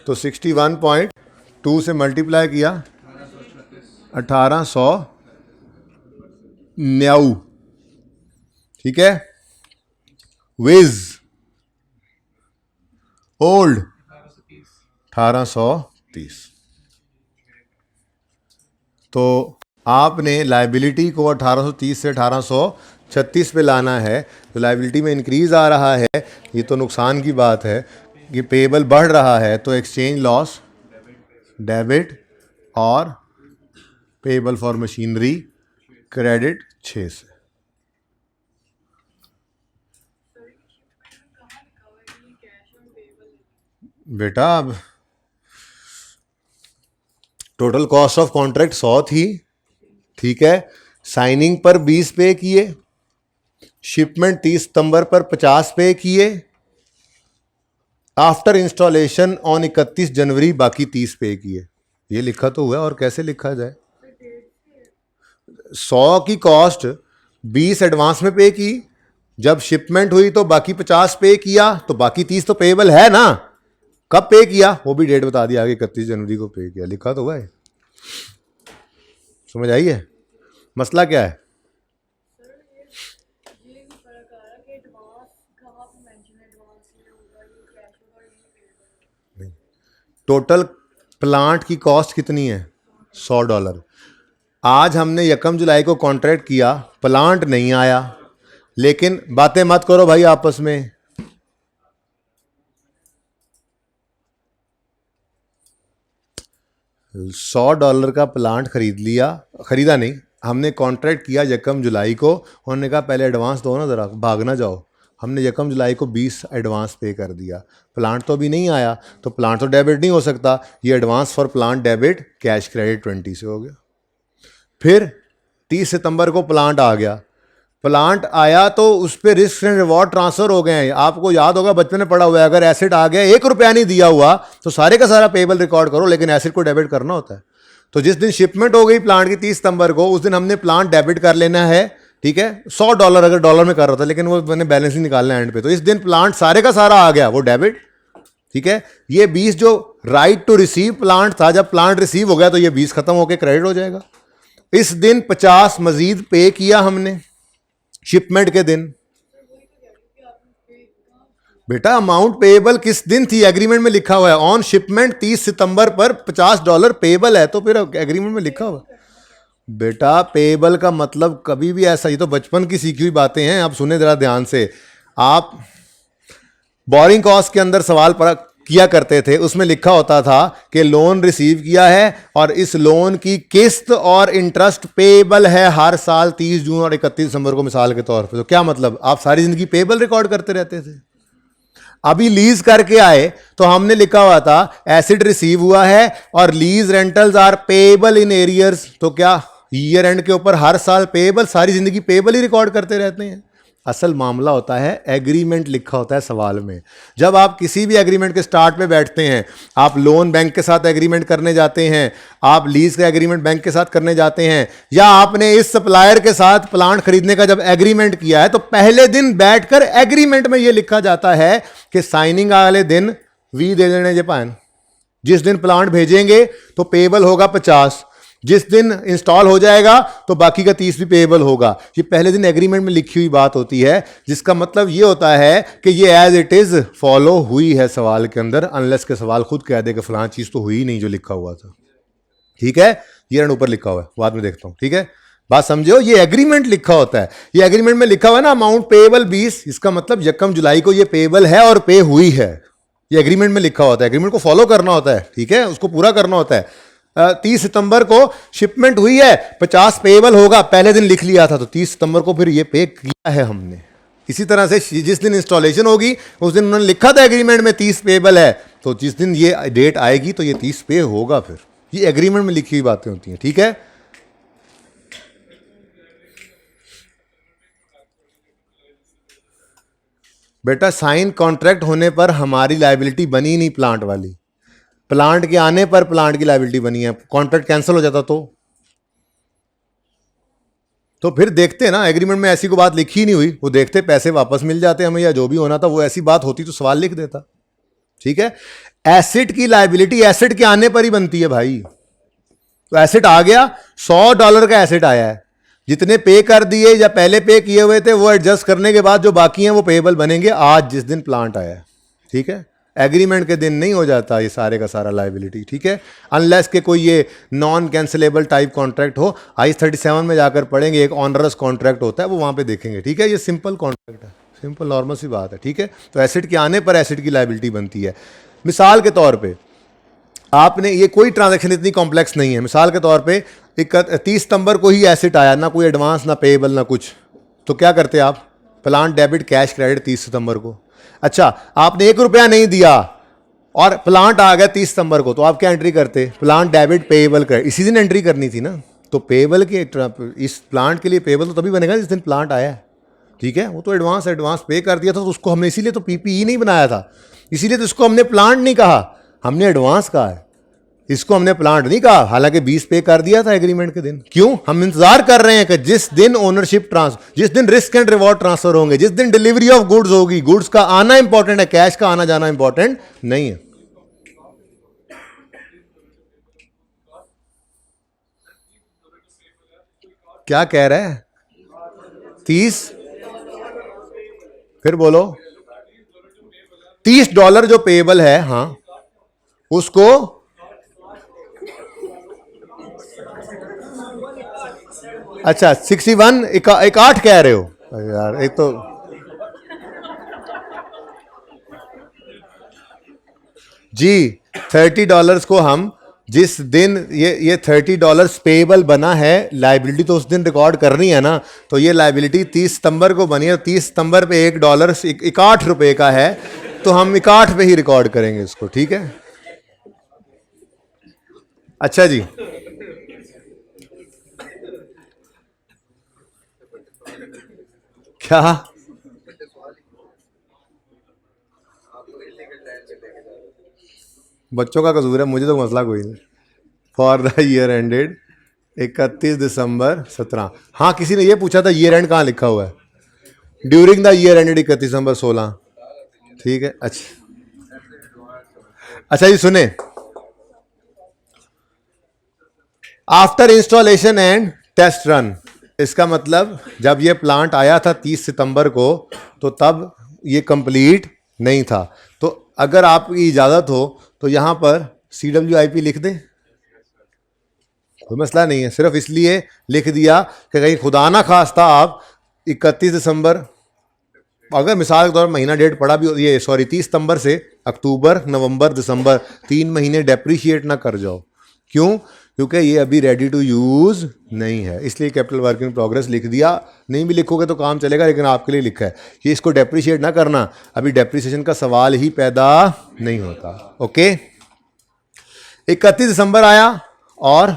तो 61.2 से मल्टीप्लाई किया 1890, ठीक है। विज ओल्ड 1830। तो आपने लाइबिलिटी को 1830 से 1836 पे लाना है, तो लाइबिलिटी में इंक्रीज आ रहा है, ये तो नुकसान की बात है कि पेबल बढ़ रहा है, तो एक्सचेंज लॉस डेबिट और पेबल फॉर मशीनरी क्रेडिट 6 से। बेटा अब टोटल कॉस्ट ऑफ कॉन्ट्रैक्ट 100 थी, ठीक है। साइनिंग पर 20 पे किए, शिपमेंट 30 सितंबर पर 50 पे किए, आफ्टर इंस्टॉलेशन ऑन 31 जनवरी बाकी 30 पे किए। ये लिखा तो हुआ, और कैसे लिखा जाए? 100 की कॉस्ट 20 एडवांस में पे की, जब शिपमेंट हुई तो बाकी 50 पे किया, तो बाकी 30 तो पेएबल है ना। कब पे किया वो भी डेट बता दिया आगे, 31 जनवरी को पे किया, लिखा तो हुआ है। समझ आई है? मसला क्या है? टोटल प्लांट की कॉस्ट कितनी है? $100। आज हमने 1 जुलाई को कॉन्ट्रैक्ट किया, प्लांट नहीं आया, लेकिन बातें मत करो भाई आपस में। $100 का प्लांट खरीद लिया, खरीदा नहीं, हमने कॉन्ट्रैक्ट किया यकम जुलाई को, उन्होंने कहा पहले एडवांस दो ना, ज़रा भाग ना जाओ। हमने यकम जुलाई को 20 एडवांस पे कर दिया। प्लांट तो अभी नहीं आया, तो प्लांट तो डेबिट नहीं हो सकता, ये advance for plant debit, cash credit 20 से हो गया। फिर 30 सितंबर को प्लांट आ गया। प्लांट आया तो उस पर रिस्क एंड रिवॉर्ड ट्रांसफर हो गए हैं। आपको याद होगा, बचपन में पढ़ा हुआ है, अगर एसेट आ गया, 1 रुपया नहीं दिया हुआ, तो सारे का सारा पेबल रिकॉर्ड करो, लेकिन एसेट को डेबिट करना होता है। तो जिस दिन शिपमेंट हो गई प्लांट की 30 सितंबर को, उस दिन हमने प्लांट डेबिट कर लेना है, ठीक है। $100 अगर डॉलर में कर रहा था, लेकिन वो मैंने बैलेंस ही निकालना है एंड पे, तो इस दिन प्लांट सारे का सारा आ गया, वो डेबिट, ठीक है। ये 20 जो राइट टू रिसीव प्लांट था, जब प्लांट रिसीव हो गया तो ये 20 खत्म होकर क्रेडिट हो जाएगा। इस दिन 50 मजीद पे किया हमने शिपमेंट के दिन। बेटा अमाउंट पेएबल किस दिन थी? एग्रीमेंट में लिखा हुआ है ऑन शिपमेंट 30 सितंबर पर $50 पेएबल है, तो फिर एग्रीमेंट में लिखा हुआ है। बेटा पेएबल का मतलब कभी भी ऐसा, ये तो बचपन की सीखी हुई बातें हैं, आप सुने जरा ध्यान से। आप बोरिंग कॉस्ट के अंदर सवाल पर किया करते थे, उसमें लिखा होता था कि लोन रिसीव किया है और इस लोन की किस्त और इंटरेस्ट पेएबल है हर साल 30 जून और 31 दिसंबर को, मिसाल के तौर पे। तो क्या मतलब, आप सारी जिंदगी पेएबल रिकॉर्ड करते रहते थे। अभी लीज करके आए तो हमने लिखा हुआ था एसिड रिसीव हुआ है और lease rentals are payable in arrears, तो क्या ईयर एंड के ऊपर हर साल पेएबल, सारी जिंदगी पेएबल ही रिकॉर्ड करते रहते हैं। असल मामला होता है एग्रीमेंट लिखा होता है सवाल में। जब आप किसी भी एग्रीमेंट के स्टार्ट में बैठते हैं, आप लोन बैंक के साथ एग्रीमेंट करने जाते हैं, आप लीज का एग्रीमेंट बैंक के साथ करने जाते हैं, या आपने इस सप्लायर के साथ प्लांट खरीदने का जब एग्रीमेंट किया है, तो पहले दिन बैठकर एग्रीमेंट में यह लिखा जाता है कि साइनिंग वाले दिन वी दे देने जे पान, जिस दिन प्लांट भेजेंगे तो पेएबल होगा 50, जिस दिन इंस्टॉल हो जाएगा तो बाकी का 30 भी पेएबल होगा। ये पहले दिन एग्रीमेंट में लिखी हुई बात होती है, जिसका मतलब ये होता है कि ये एज इट इज फॉलो हुई है सवाल के अंदर, अनलेस के सवाल खुद कह दे कि फलां चीज तो हुई नहीं जो लिखा हुआ था, ठीक है। ये ऊपर लिखा हुआ है, बाद में देखता हूं, ठीक है। बात समझो, ये एग्रीमेंट लिखा होता है, ये एग्रीमेंट में लिखा हुआ है ना अमाउंट पेएबल 20, इसका मतलब यकम जुलाई को ये पेएबल है और पे हुई है। ये एग्रीमेंट में लिखा होता है, एग्रीमेंट को फॉलो करना होता है, ठीक है, उसको पूरा करना होता है। 30 सितंबर को शिपमेंट हुई है, 50 पेएबल होगा, पहले दिन लिख लिया था, तो 30 सितंबर को फिर ये पे किया है हमने। इसी तरह से जिस दिन इंस्टॉलेशन होगी उस दिन उन्होंने लिखा था एग्रीमेंट में 30 पेएबल है, तो जिस दिन ये डेट आएगी तो ये 30 पे होगा। फिर ये एग्रीमेंट में लिखी हुई बातें होती हैं, ठीक है। बेटा साइन कॉन्ट्रैक्ट होने पर हमारी लायबिलिटी बनी नहीं प्लांट वाली, प्लांट के आने पर प्लांट की लायबिलिटी बनी है। कॉन्ट्रैक्ट कैंसिल हो जाता तो फिर देखते ना, एग्रीमेंट में ऐसी कोई बात लिखी नहीं हुई, वो देखते पैसे वापस मिल जाते हमें या जो भी होना था, वो ऐसी बात होती तो सवाल लिख देता, ठीक है। एसेट की लायबिलिटी एसेट के आने पर ही बनती है भाई। तो एसेट आ गया, $100 का एसेट आया है, जितने पे कर दिए या पहले पे किए हुए थे वो एडजस्ट करने के बाद जो बाकी हैं वो पेएबल बनेंगे आज जिस दिन प्लांट आया है, ठीक है। एग्रीमेंट के दिन नहीं हो जाता ये सारे का सारा लायबिलिटी, ठीक है, अनलेस के कोई ये नॉन कैंसिलेबल टाइप कॉन्ट्रैक्ट हो। IS 37 में जाकर पढ़ेंगे, एक ऑनरस कॉन्ट्रैक्ट होता है, वो वहां पे देखेंगे, ठीक है। ये सिंपल कॉन्ट्रैक्ट है, सिंपल नॉर्मल सी बात है, ठीक है। तो एसेट के आने पर एसेट की लायबिलिटी बनती है। मिसाल के तौर पर आपने, ये कोई ट्रांजैक्शन इतनी कॉम्प्लेक्स नहीं है, मिसाल के तौर पे 30 सितंबर को ही एसेट आया, ना कोई एडवांस ना पेएबल ना कुछ, तो क्या करते आप? प्लांट डेबिट कैश क्रेडिट 30 सितंबर को। अच्छा, आपने 1 रुपया नहीं दिया और प्लांट आ गया 30 सितंबर को, तो आप क्या एंट्री करते? प्लांट डेबिट पेएबल क्रेडिट, इसी दिन एंट्री करनी थी ना। तो पेएबल के इस प्लांट के लिए पेएबल तो तभी बनेगा जिस दिन प्लांट आया है, ठीक है। वो तो एडवांस पे कर दिया था, तो उसको हमने इसीलिए तो PPE नहीं बनाया था, इसीलिए तो इसको हमने प्लांट नहीं कहा, हमने एडवांस कहा है, इसको हमने प्लांट नहीं कहा। हालांकि 20 पे कर दिया था एग्रीमेंट के दिन। क्यों? हम इंतजार कर रहे हैं कि जिस दिन ओनरशिप ट्रांसफर, जिस दिन रिस्क एंड रिवॉर्ड ट्रांसफर होंगे, जिस दिन डिलीवरी ऑफ गुड्स होगी, गुड्स का आना इंपॉर्टेंट है, कैश का आना जाना इंपॉर्टेंट नहीं है। क्या कह रहे हैं? 30, फिर बोलो। $30 जो पेएबल है, हाँ, उसको अच्छा 61 एक 8 कह रहे हो यार, एक तो जी $30 को हम जिस दिन ये $30 पेएबल बना है, लाइबिलिटी तो उस दिन रिकॉर्ड करनी है ना, तो ये लाइबिलिटी 30 सितंबर को बनी है, 30 सितंबर पे $1 61 रुपए का है, तो हम 61 पे ही रिकॉर्ड करेंगे इसको, ठीक है। अच्छा जी, क्या बच्चों का कसूर है, मुझे तो मसला कोई नहीं। फॉर द ईयर एंडेड 31 दिसंबर 17। हाँ, किसी ने ये पूछा था ईयर एंड कहाँ लिखा हुआ है। During the year ended 31 December 16। ठीक है, अच्छा अच्छा जी सुने, after installation and test run, इसका मतलब जब ये प्लांट आया था 30 सितंबर को, तो तब ये कंप्लीट नहीं था। तो अगर आपकी इजाज़त हो तो यहाँ पर CWIP लिख दें, कोई मसला नहीं है। सिर्फ इसलिए लिख दिया कि कहीं खुदा ना खास्ता आप 31 दिसंबर, अगर मिसाल के तौर पर महीना डेट पड़ा भी, ये सॉरी 30 सितंबर से अक्टूबर नवंबर दिसंबर 3 महीने डेप्रीशिएट ना कर जाओ। क्यों? क्योंकि ये अभी रेडी टू यूज़ नहीं है, इसलिए कैपिटल वर्क इन प्रोग्रेस लिख दिया। नहीं भी लिखोगे तो काम चलेगा, लेकिन आपके लिए लिखा है कि इसको डेप्रीशिएट ना करना, अभी डेप्रीशिएशन का सवाल ही पैदा नहीं होता। ओके, 31 दिसंबर आया और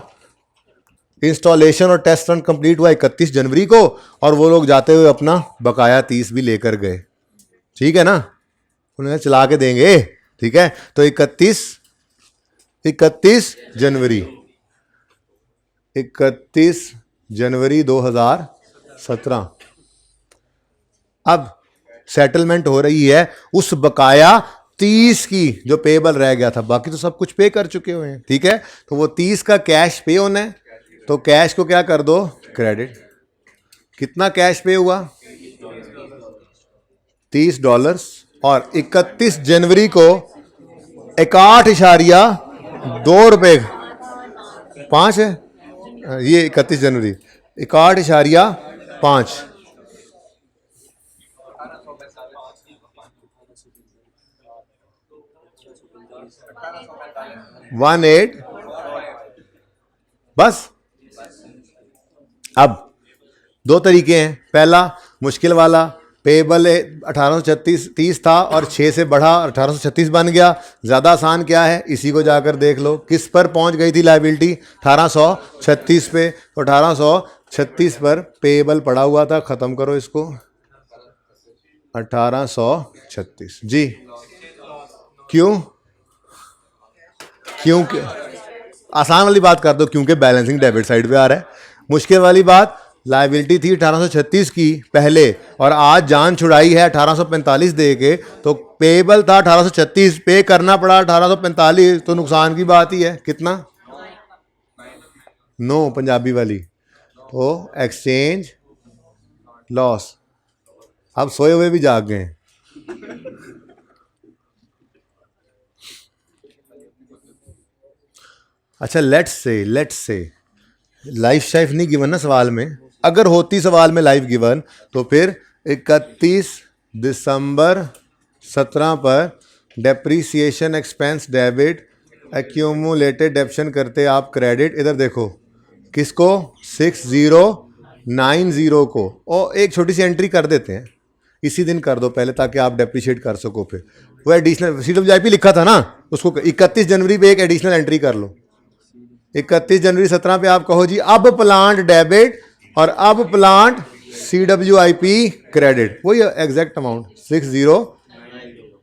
इंस्टॉलेशन और टेस्ट रन कंप्लीट हुआ 31 जनवरी को, और वो लोग जाते हुए अपना बकाया 30 भी लेकर गए। ठीक है ना, उन्हें चला के देंगे। ठीक है, तो 31 जनवरी 31 जनवरी 2017 अब सेटलमेंट हो रही है उस बकाया 30 की जो पेबल रह गया था। बाकी तो सब कुछ पे कर चुके हुए हैं। ठीक है, तो वो 30 का कैश पे होना है, तो कैश को क्या कर दो, क्रेडिट। कितना कैश पे हुआ, $30, और 31 जनवरी को 61.2 रुपये 5 है, ये 31 जनवरी 61.5, 18 बस। अब दो तरीके हैं, पहला मुश्किल वाला, पेबल 1836 30 था और 6 से बढ़ा 1836 बन गया। ज़्यादा आसान क्या है, इसी को जाकर देख लो, किस पर पहुंच गई थी लाइबिलिटी, 1836 पे। तो 1836 पर पेबल पड़ा हुआ था, ख़त्म करो इसको, 1836 जी। क्यों? क्योंकि आसान वाली बात कर दो, क्योंकि बैलेंसिंग डेबिट साइड पे आ रहा है। मुश्किल वाली बात, लाइबिलिटी थी 1836 की पहले, और आज जान छुड़ाई है 1845 दे के, तो पेबल था 1836, पे करना पड़ा 1845, तो नुकसान की बात ही है। कितना? 9 पंजाबी वाली, तो एक्सचेंज लॉस। अब सोए हुए भी जाग गए। अच्छा, लेट्स से लाइफ शाइफ नहीं गिवन ना सवाल में, अगर होती सवाल में लाइफ गिवन, तो फिर 31 दिसंबर 17 पर डेप्रीसिएशन एक्सपेंस डेबिट, एक्यूमुलेटेड डेप्शन करते आप क्रेडिट। इधर देखो, किसको, 6090 को, और एक छोटी सी एंट्री कर देते हैं, इसी दिन कर दो पहले, ताकि आप डेप्रीशिएट कर सको। फिर वो एडिशनल CWIP लिखा था ना, उसको 31 जनवरी पे एक एडिशनल एंट्री कर लो। 31 जनवरी 17 पे आप कहो जी अब प्लांट डेबिट और अब प्लांट CWIP क्रेडिट, वही एग्जैक्ट अमाउंट 60,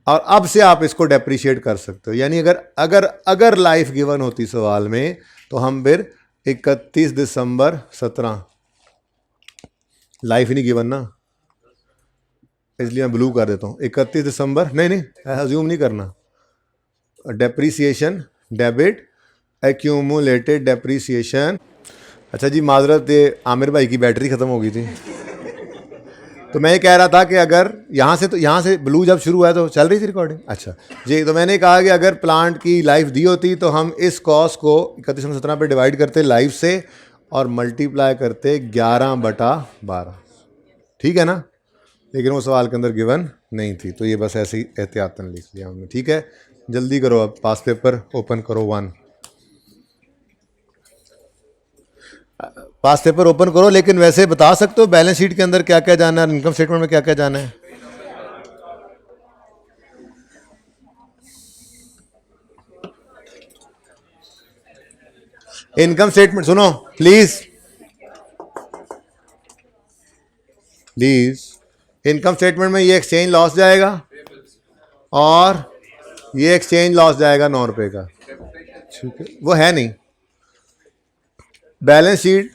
और अब से आप इसको डेप्रीशिएट कर सकते हो। यानी अगर अगर अगर लाइफ गिवन होती सवाल में, तो हम फिर 31 दिसंबर 17, लाइफ ही नहीं गिवन ना, इसलिए मैं ब्लू कर देता हूँ। 31 दिसंबर, नहीं अज्यूम नहीं करना, डेप्रीसिएशन डेबिट, एक्यूमुलेटेड डेप्रीसिएशन। अच्छा जी, माजरत, ये आमिर भाई की बैटरी ख़त्म हो गई थी, तो मैं ये कह रहा था कि अगर यहाँ से, तो यहाँ से ब्लू जब शुरू हुआ तो चल रही थी रिकॉर्डिंग। अच्छा जी, तो मैंने कहा कि अगर प्लांट की लाइफ दी होती तो हम इस कॉस्ट को 31/17 पे डिवाइड करते लाइफ से, और मल्टीप्लाई करते 11/12। ठीक है ना, लेकिन वो सवाल के अंदर गिवन नहीं थी, तो ये बस ऐसे ही एहतियातन लिख लिया हमने। ठीक है, जल्दी करो, अब पास पेपर ओपन करो 1। पास पेपर ओपन करो, लेकिन वैसे बता सकते हो बैलेंस शीट के अंदर क्या क्या जाना है, इनकम स्टेटमेंट में क्या क्या जाना है? इनकम स्टेटमेंट सुनो प्लीज, प्लीज। इनकम स्टेटमेंट में ये एक्सचेंज लॉस जाएगा और ये एक्सचेंज लॉस जाएगा 9 रुपए का, ठीक है? वो है नहीं बैलेंस शीट।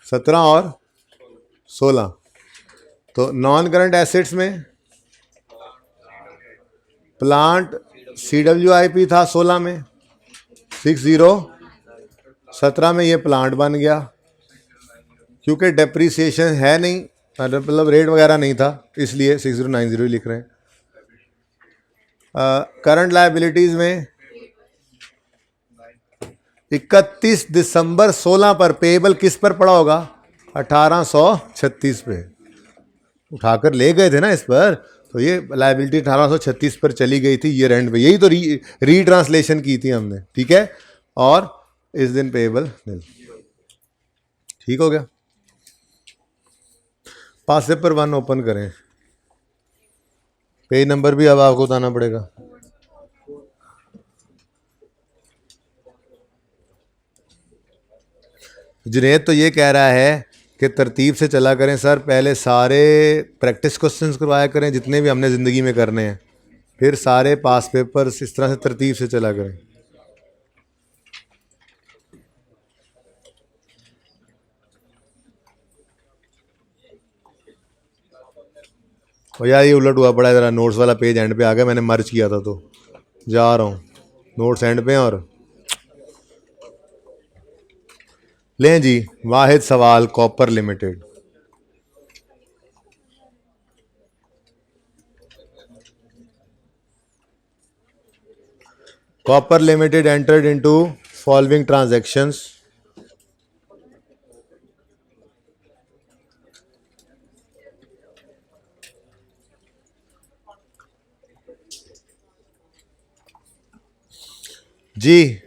17 और 16, तो नॉन करंट एसेट्स में प्लांट CWIP था 16 में 60, 17 में ये प्लांट बन गया, क्योंकि डेप्रीसिएशन है नहीं, मतलब रेट वगैरह नहीं था, इसलिए 6090 लिख रहे हैं। करंट लायबिलिटीज में 31 दिसंबर 16 पर पेबल किस पर पड़ा होगा? 1836 पे। उठाकर ले गए थे ना इस पर, तो ये लायबिलिटी 1836 पर चली गई थी ईयर एंड पे, यही तो रीट्रांसलेशन की थी हमने, ठीक है? और इस दिन पेबल नील, ठीक हो गया? पास पेपर 1 ओपन करें, पेज नंबर भी अब आपको बताना पड़ेगा। जुनेद तो ये कह रहा है कि तरतीब से चला करें सर, पहले सारे प्रैक्टिस क्वेश्चंस करवाया करें जितने भी हमने ज़िंदगी में करने हैं, फिर सारे पास पेपर्स इस तरह से तरतीब से चला करें। और यार ये उलट हुआ पड़ा है, ज़रा नोट्स वाला पेज एंड पे आ गया, मैंने मर्ज किया था, तो जा रहा हूँ नोट्स एंड पे। और लें जी, वाहिद सवाल copper limited. Copper limited entered into following transactions. जी,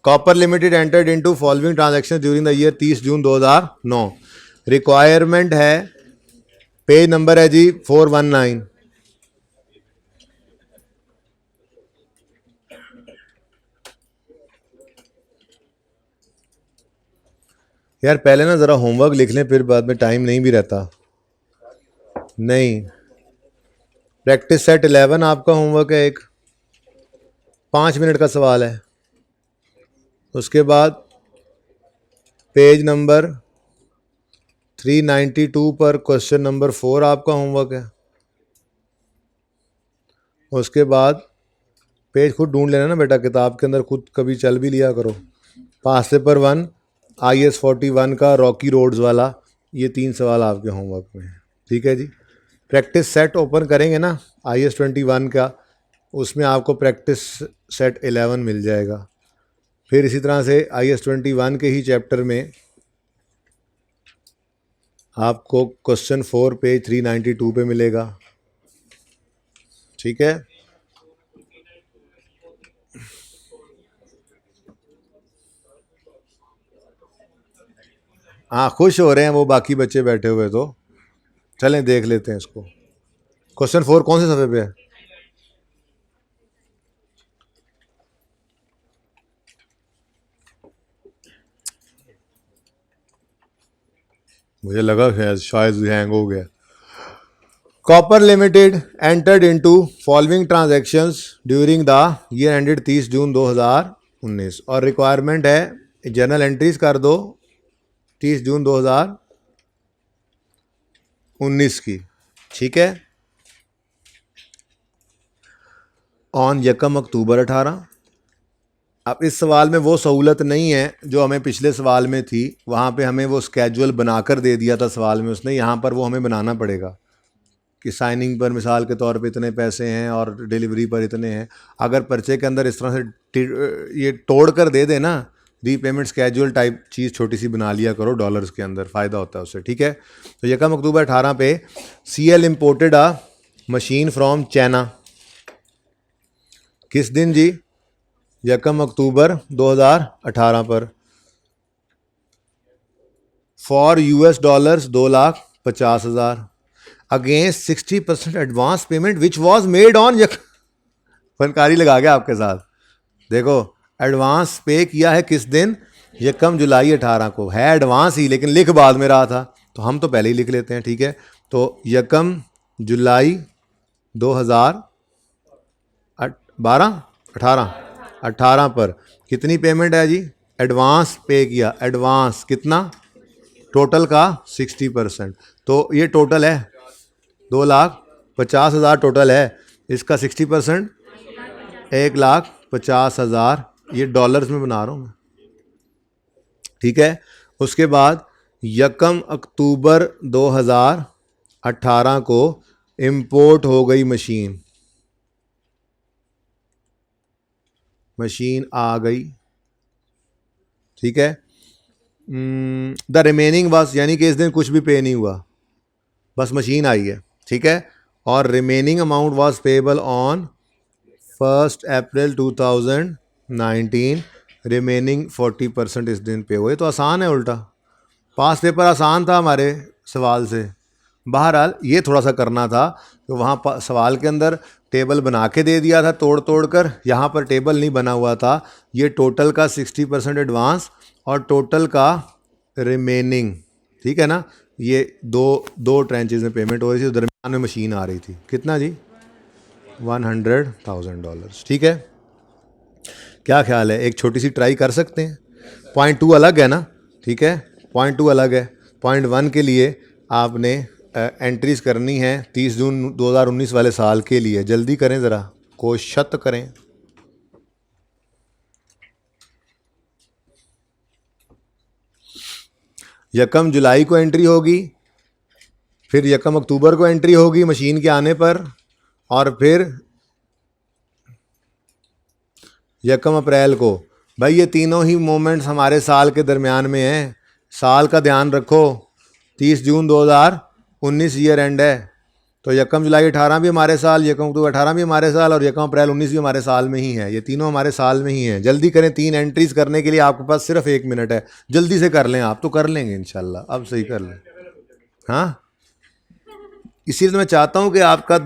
copper limited entered into following transaction during the year 30 June 2009। Requirement है, पेज नंबर है जी 419। यार पहले ना ज़रा होमवर्क लिख लें, फिर बाद में टाइम नहीं भी रहता। नहीं, प्रैक्टिस सेट 11 आपका होमवर्क है, एक 5 मिनट का सवाल है। उसके बाद पेज नंबर 392 पर क्वेश्चन नंबर 4 आपका होमवर्क है। उसके बाद पेज खुद ढूंढ लेना ना बेटा, किताब के अंदर खुद कभी चल भी लिया करो। पास पेपर 1 IS 41 का रॉकी रोड्स वाला, ये 3 सवाल आपके होमवर्क में है, ठीक है जी? प्रैक्टिस सेट ओपन करेंगे ना IS 21 का, उसमें आपको प्रैक्टिस सेट 11 मिल जाएगा। फिर इसी तरह से IS 21 के ही चैप्टर में आपको क्वेश्चन 4 पेज 392 पे मिलेगा, ठीक है? हाँ, खुश हो रहे हैं वो बाकी बच्चे बैठे हुए, तो चलें देख लेते हैं इसको। क्वेश्चन 4 कौन से सफ़े पे है? मुझे लगा शायद हैंग हो गया। Copper limited entered into following transactions during the year ended 30 जून 2019, और रिक्वायरमेंट है जर्नल एंट्रीज कर दो 30 जून 2019 की, ठीक है? ऑन 1 अक्टूबर 18। अब इस सवाल में वो सहूलत नहीं है जो हमें पिछले सवाल में थी, वहाँ पे हमें वो स्केजुअल बनाकर दे दिया था सवाल में उसने, यहाँ पर वो हमें बनाना पड़ेगा कि साइनिंग पर मिसाल के तौर पे इतने पैसे हैं और डिलीवरी पर इतने हैं। अगर पर्चे के अंदर इस तरह से ये तोड़ कर दे दे ना, रीपेमेंट स्केजुअल टाइप चीज़ छोटी सी बना लिया करो डॉलर्स के अंदर, फ़ायदा होता है उससे, ठीक है? तो 1 अक्टूबर 18 पे CL imported a machine from China. किस दिन जी? यकम अक्टूबर 2018 पर for $, 2,50,000 against 60% advance payment which was made on फनकारी लगा गया आपके साथ। देखो एडवांस पे किया है किस दिन, यकम जुलाई 18 को। है एडवांस ही लेकिन लिख बाद में रहा था, तो हम तो पहले ही लिख लेते हैं, ठीक है। तो यकम जुलाई 2018 पर कितनी पेमेंट है जी, एडवांस पे किया। एडवांस कितना, टोटल का 60%। तो ये टोटल है 2,50,000 टोटल है, इसका 60% 1,50,000। ये डॉलर्स में बना रहा हूँ मैं, ठीक है। उसके बाद यकम अक्टूबर 2018 को इंपोर्ट हो गई मशीन, मशीन आ गई, ठीक है। द रिमेनिंग वाज, यानी कि इस दिन कुछ भी पे नहीं हुआ, बस मशीन आई है, ठीक है। और remaining amount was payable on 1 April 2019। Remaining 40% इस दिन पे हुए। तो आसान है उल्टा, पास पेपर आसान था हमारे सवाल से। बहरहाल ये थोड़ा सा करना था कि वहाँ सवाल के अंदर टेबल बना के दे दिया था तोड़ तोड़ कर, यहाँ पर टेबल नहीं बना हुआ था। ये टोटल का 60% एडवांस और टोटल का रिमेनिंग, ठीक है ना। ये दो ट्रेंचेज में पेमेंट हो रही थी, दरमियान में मशीन आ रही थी। कितना जी, $100,000, ठीक है। क्या ख्याल है, एक छोटी सी ट्राई कर सकते हैं। पॉइंट 2 अलग है ना, ठीक है, पॉइंट 2 अलग है। पॉइंट 1 के लिए आपने एंट्रीज करनी है 30 जून 2019 वाले साल के लिए। जल्दी करें ज़रा, कोशिश करें। यकम जुलाई को एंट्री होगी, फिर यकम अक्टूबर को एंट्री होगी मशीन के आने पर, और फिर यकम अप्रैल को। भाई ये तीनों ही मोमेंट्स हमारे साल के दरमियान में हैं। साल का ध्यान रखो, 30 जून 2019 ईयर एंड है, तो यकम जुलाई 18 भी हमारे साल, यकम अक्टूबर 18 भी हमारे साल, और यकम अप्रैल 19 भी हमारे साल में ही है। ये तीनों हमारे साल में ही हैं। जल्दी करें, 3 एंट्रीज करने के लिए आपके पास सिर्फ 1 मिनट है। जल्दी से कर लें, आप तो कर लेंगे इंशाल्लाह, अब सही कर लें। हाँ, इसीलिए तो मैं चाहता हूँ कि आपका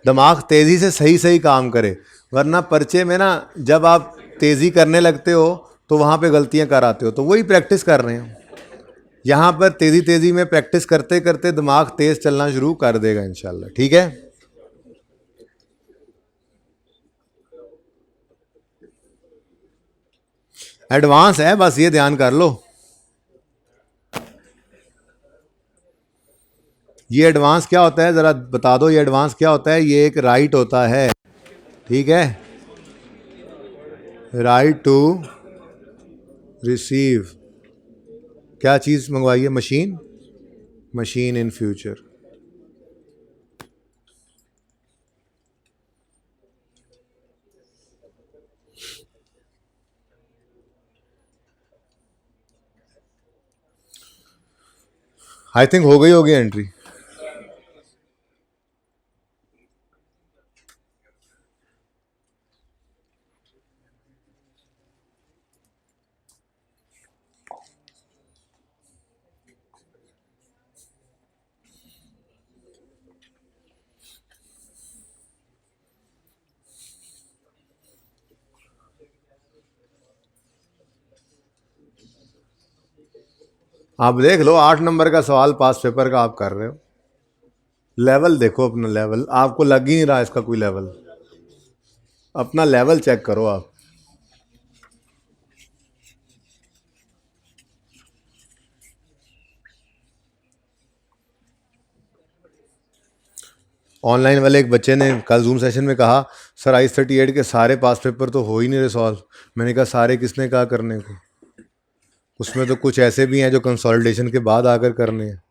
दिमाग तेज़ी से सही काम करे, वरना पर्चे में ना जब आप तेज़ी करने लगते हो तो वहाँ पे गलतियाँ कर आते हो। तो वही प्रैक्टिस कर रहे हैं यहाँ पर, तेज़ी में प्रैक्टिस करते करते दिमाग तेज़ चलना शुरू कर देगा इंशाल्लाह, ठीक है। एडवांस है, बस ये ध्यान कर लो। ये एडवांस क्या होता है ज़रा बता दो, ये एडवांस क्या होता है। ये एक राइट होता है, ठीक है, राइट टू रिसीव। क्या चीज़ मंगवाई है, machine in future. I think हो गई होगी एंट्री। आप देख लो, 8 नंबर का सवाल पास पेपर का आप कर रहे हो। लेवल देखो अपना, लेवल आपको लग ही नहीं रहा इसका कोई लेवल। अपना लेवल चेक करो आप। ऑनलाइन वाले एक बच्चे ने कल जूम सेशन में कहा, सर I-38 के सारे पास पेपर तो हो ही नहीं रहे सॉल्व। मैंने कहा सारे किसने कहा करने को, उसमें तो कुछ ऐसे भी हैं जो कंसोलिडेशन के बाद आकर करने हैं।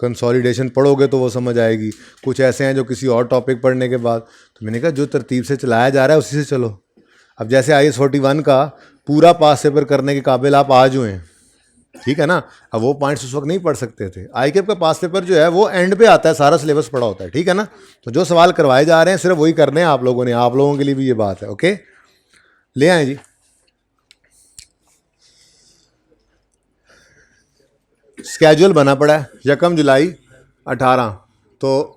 कंसोलिडेशन पढ़ोगे तो वो समझ आएगी। कुछ ऐसे हैं जो किसी और टॉपिक पढ़ने के बाद। तो मैंने कहा जो तरतीब से चलाया जा रहा है उसी से चलो। अब जैसे IS-41 का पूरा पास पेपर करने के काबिल आप आज हुए हैं, ठीक है ना। अब वो पॉइंट्स उस वक्त नहीं पढ़ सकते थे। ICAP का पास पेपर जो है वो एंड पे आता है, सारा सिलेबस पढ़ा होता है, ठीक है ना। तो जो सवाल करवाए जा रहे हैं सिर्फ वही करने हैं आप लोगों ने, आप लोगों के लिए भी ये बात है, ओके। ले आए जी। स्केड्यूल बना पड़ा है 1 जुलाई 18। तो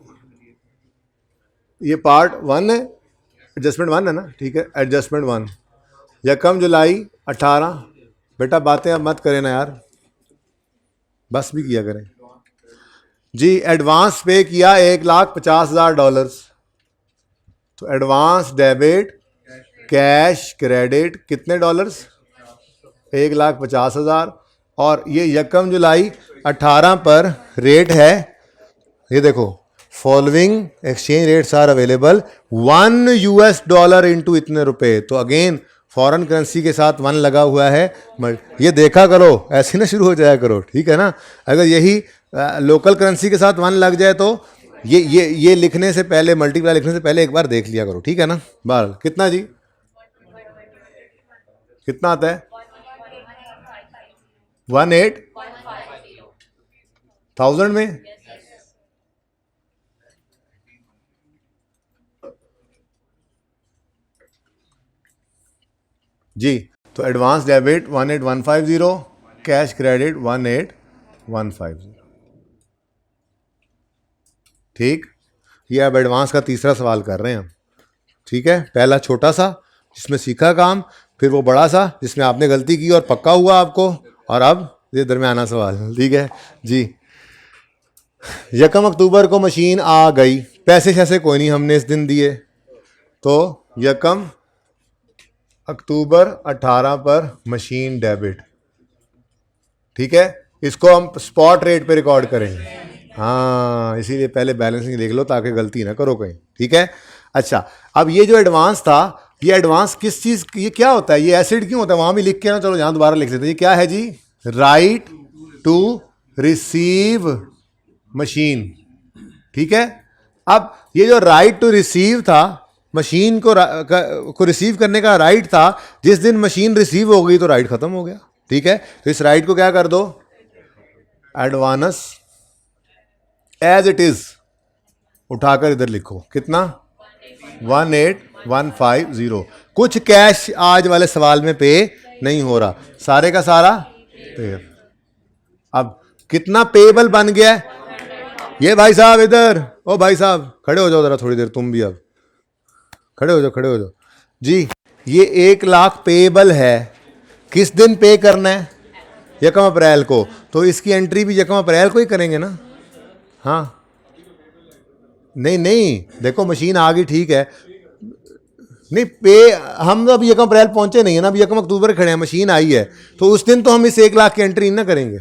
ये पार्ट 1 है, एडजस्टमेंट 1 है ना, ठीक है, एडजस्टमेंट 1 1 जुलाई 18। बेटा बातें अब मत करें ना यार, बस भी किया करें जी। एडवांस पे किया $1,50,000। तो एडवांस डेबिट कैश क्रेडिट कितने डॉलर्स? 1,50,000। और ये 1 जुलाई 18 पर रेट है, ये देखो, following exchange rates are available, $1 into इतने रुपए। तो अगेन फॉरेन करेंसी के साथ 1 लगा हुआ है। ये देखा करो, ऐसे ना शुरू हो जाया करो, ठीक है ना। अगर यही लोकल करेंसी के साथ 1 लग जाए तो ये लिखने से पहले, मल्टीप्लाई लिखने से पहले एक बार देख लिया करो, ठीक है ना। बार कितना जी, कितना आता है? 18,000 में। जी, तो एडवांस डेबिट 18,150, कैश क्रेडिट 18,150। ठीक, ये अब एडवांस का तीसरा सवाल कर रहे हैं हम, ठीक है। पहला छोटा सा जिसमें सीखा काम, फिर वो बड़ा सा जिसमें आपने गलती की और पक्का हुआ आपको, और अब ये दरमियाना सवाल, ठीक है जी। 1 अक्टूबर को मशीन आ गई, पैसे शैसे कोई नहीं हमने इस दिन दिए, तो 1 अक्टूबर 18 पर मशीन डेबिट, ठीक है। इसको हम स्पॉट रेट पे रिकॉर्ड करेंगे, हाँ, इसीलिए पहले बैलेंसिंग देख लो ताकि गलती ना करो कहीं, ठीक है। अच्छा, अब ये जो एडवांस था, ये एडवांस किस चीज़, ये क्या होता है, ये एसिड क्यों होता है? वहाँ भी लिख के ना, चलो यहाँ दोबारा लिख लेते हैं। ये क्या है जी? राइट टू रिसीव मशीन, ठीक है। अब ये जो राइट टू रिसीव था, मशीन को रिसीव करने का राइट था, जिस दिन मशीन रिसीव हो गई तो राइट खत्म हो गया, ठीक है। तो इस राइट को क्या कर दो? एडवांस एज इट इज उठाकर इधर लिखो, कितना? 18,150। कुछ कैश आज वाले सवाल में पे नहीं हो रहा, सारे का सारा पे। अब कितना पेबल बन गया है? ये भाई साहब इधर, ओ भाई साहब खड़े हो जाओ जरा थोड़ी देर, तुम भी अब खड़े हो जाओ, खड़े हो जाओ जी। ये 1,00,000 पेबल है, किस दिन पे करना है? 1 अप्रैल को। तो इसकी एंट्री भी 1 अप्रैल को ही करेंगे ना। हाँ, नहीं नहीं, देखो मशीन आ गई, ठीक है, नहीं पे, हम तो अभी 1 अप्रैल पहुंचे नहीं है ना, अभी 1 अक्टूबर खड़े हैं, मशीन आई है, तो उस दिन तो हम इस 1,00,000 की एंट्री ना करेंगे।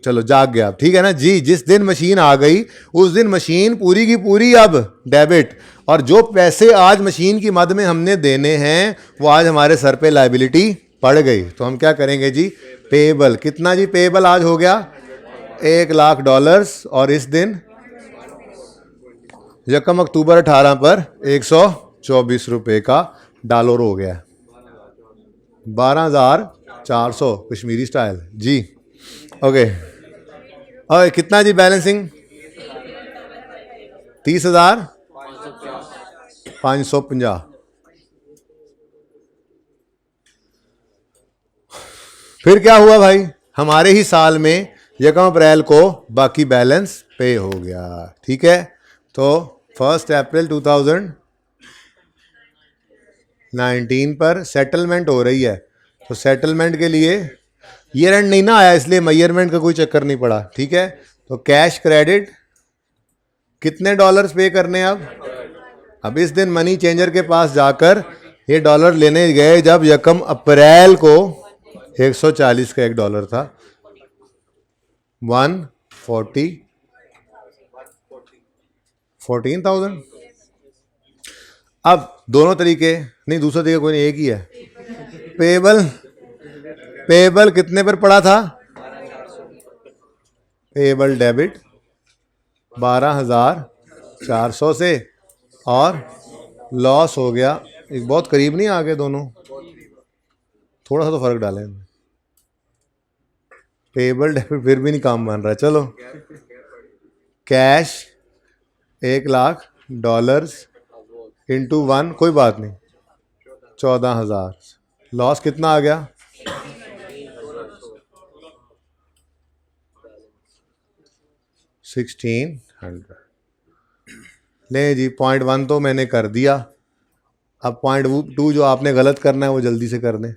चलो जाग गया आप, ठीक है ना जी। जिस दिन मशीन आ गई उस दिन मशीन पूरी की पूरी अब डेबिट, और जो पैसे आज मशीन की मद में हमने देने हैं वो आज हमारे सर पे लायबिलिटी पड़ गई, तो हम क्या करेंगे जी? पेबल। कितना जी पेबल आज हो गया? $1,00,000। और इस दिन 1 अक्टूबर 18 पर 124 रुपये का डॉलर हो गया, 12,400 कश्मीरी स्टाइल जी। ओके, और कितना जी बैलेंसिंग? 30,550। फिर क्या हुआ भाई? हमारे ही साल में 1 अप्रैल को बाकी बैलेंस पे हो गया, ठीक है। तो 1 अप्रैल 2019 पर सेटलमेंट हो रही है, तो सेटलमेंट के लिए ईयर एंड नहीं ना आया, इसलिए मेजरमेंट का कोई चक्कर नहीं पड़ा, ठीक है। तो कैश क्रेडिट कितने डॉलर्स पे करने हैं अब इस दिन मनी चेंजर के पास जाकर ये डॉलर लेने गए जब 1 अप्रैल को 140 का $1 था, 14,000। अब दोनों तरीके नहीं, दूसरा तरीका कोई नहीं, एक ही है। पेबल कितने पर पड़ा था? पेबल डेबिट 12,400 से, और लॉस हो गया, एक बहुत करीब नहीं आ गए दोनों, थोड़ा सा तो फर्क डालें। पेबल डेबिट फिर भी नहीं काम मान रहा है, चलो कैश $1,00,000 इंटू 1, कोई बात नहीं, 14,000। लॉस कितना आ गया? 1,600। ले जी, पॉइंट 1 तो मैंने कर दिया। अब पॉइंट 2 जो आपने गलत करना है वो जल्दी से कर दें।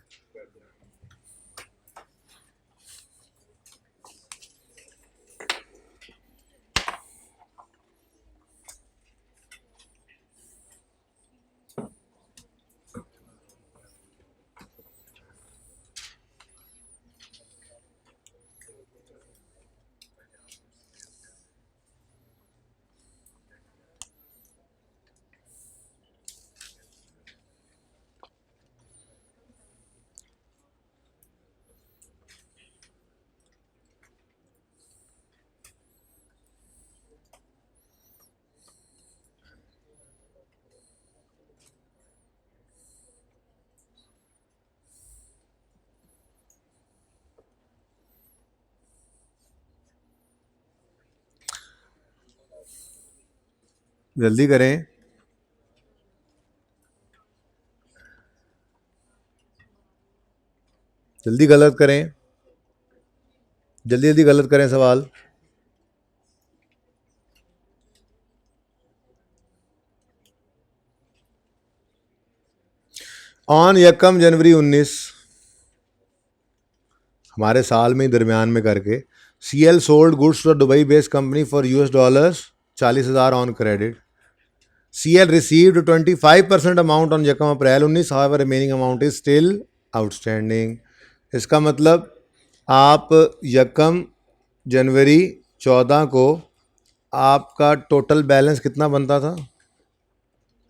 जल्दी करें। जल्दी गलत करें, जल्दी जल्दी गलत करें सवाल। ऑन यकम जनवरी 19, हमारे साल में ही दरमियान में करके, CL sold goods to Dubai based company for $40 40,000 on credit. CL received 25% amount on यकम April 19, however remaining amount is still outstanding। इसका मतलब आप यकम जनवरी 14 को आपका टोटल बैलेंस कितना बनता था?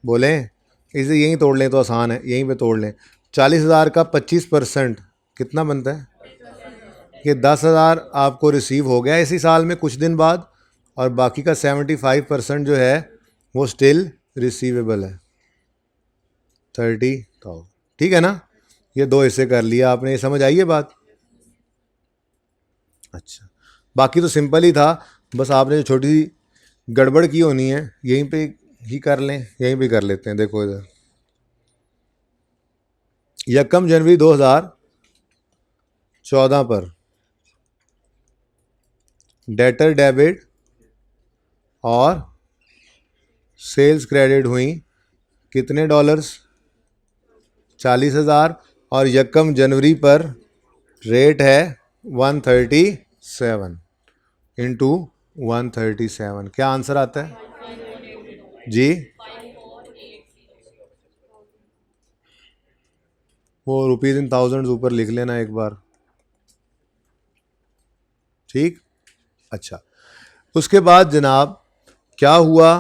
बोलें, इसे यहीं तोड़ लें तो आसान है, यहीं पे तोड़ लें। 40,000 का 25% कितना बनता है? कि 10,000 आपको रिसीव हो गया इसी साल में कुछ दिन बाद, और बाकी का 75% जो है वो स्टिल रिसीवेबल है, 30,000। ठीक है ना? ये दो हिस्से कर लिया आपने, ये समझ आई है बात? अच्छा, बाकी तो सिंपल ही था, बस आपने जो छोटी सी गड़बड़ की होनी है यहीं पे ही कर लें, यहीं पे कर लेते हैं। देखो इधर, यकम जनवरी 2014 पर डेटर डेबिट और सेल्स क्रेडिट हुई कितने डॉलर्स? 40,000। और यकम जनवरी पर रेट है 137 इंटू 137। क्या आंसर आता है जी? वो रुपीज इन थाउजेंड्स ऊपर लिख लेना एक बार, ठीक? अच्छा, उसके बाद जनाब क्या हुआ?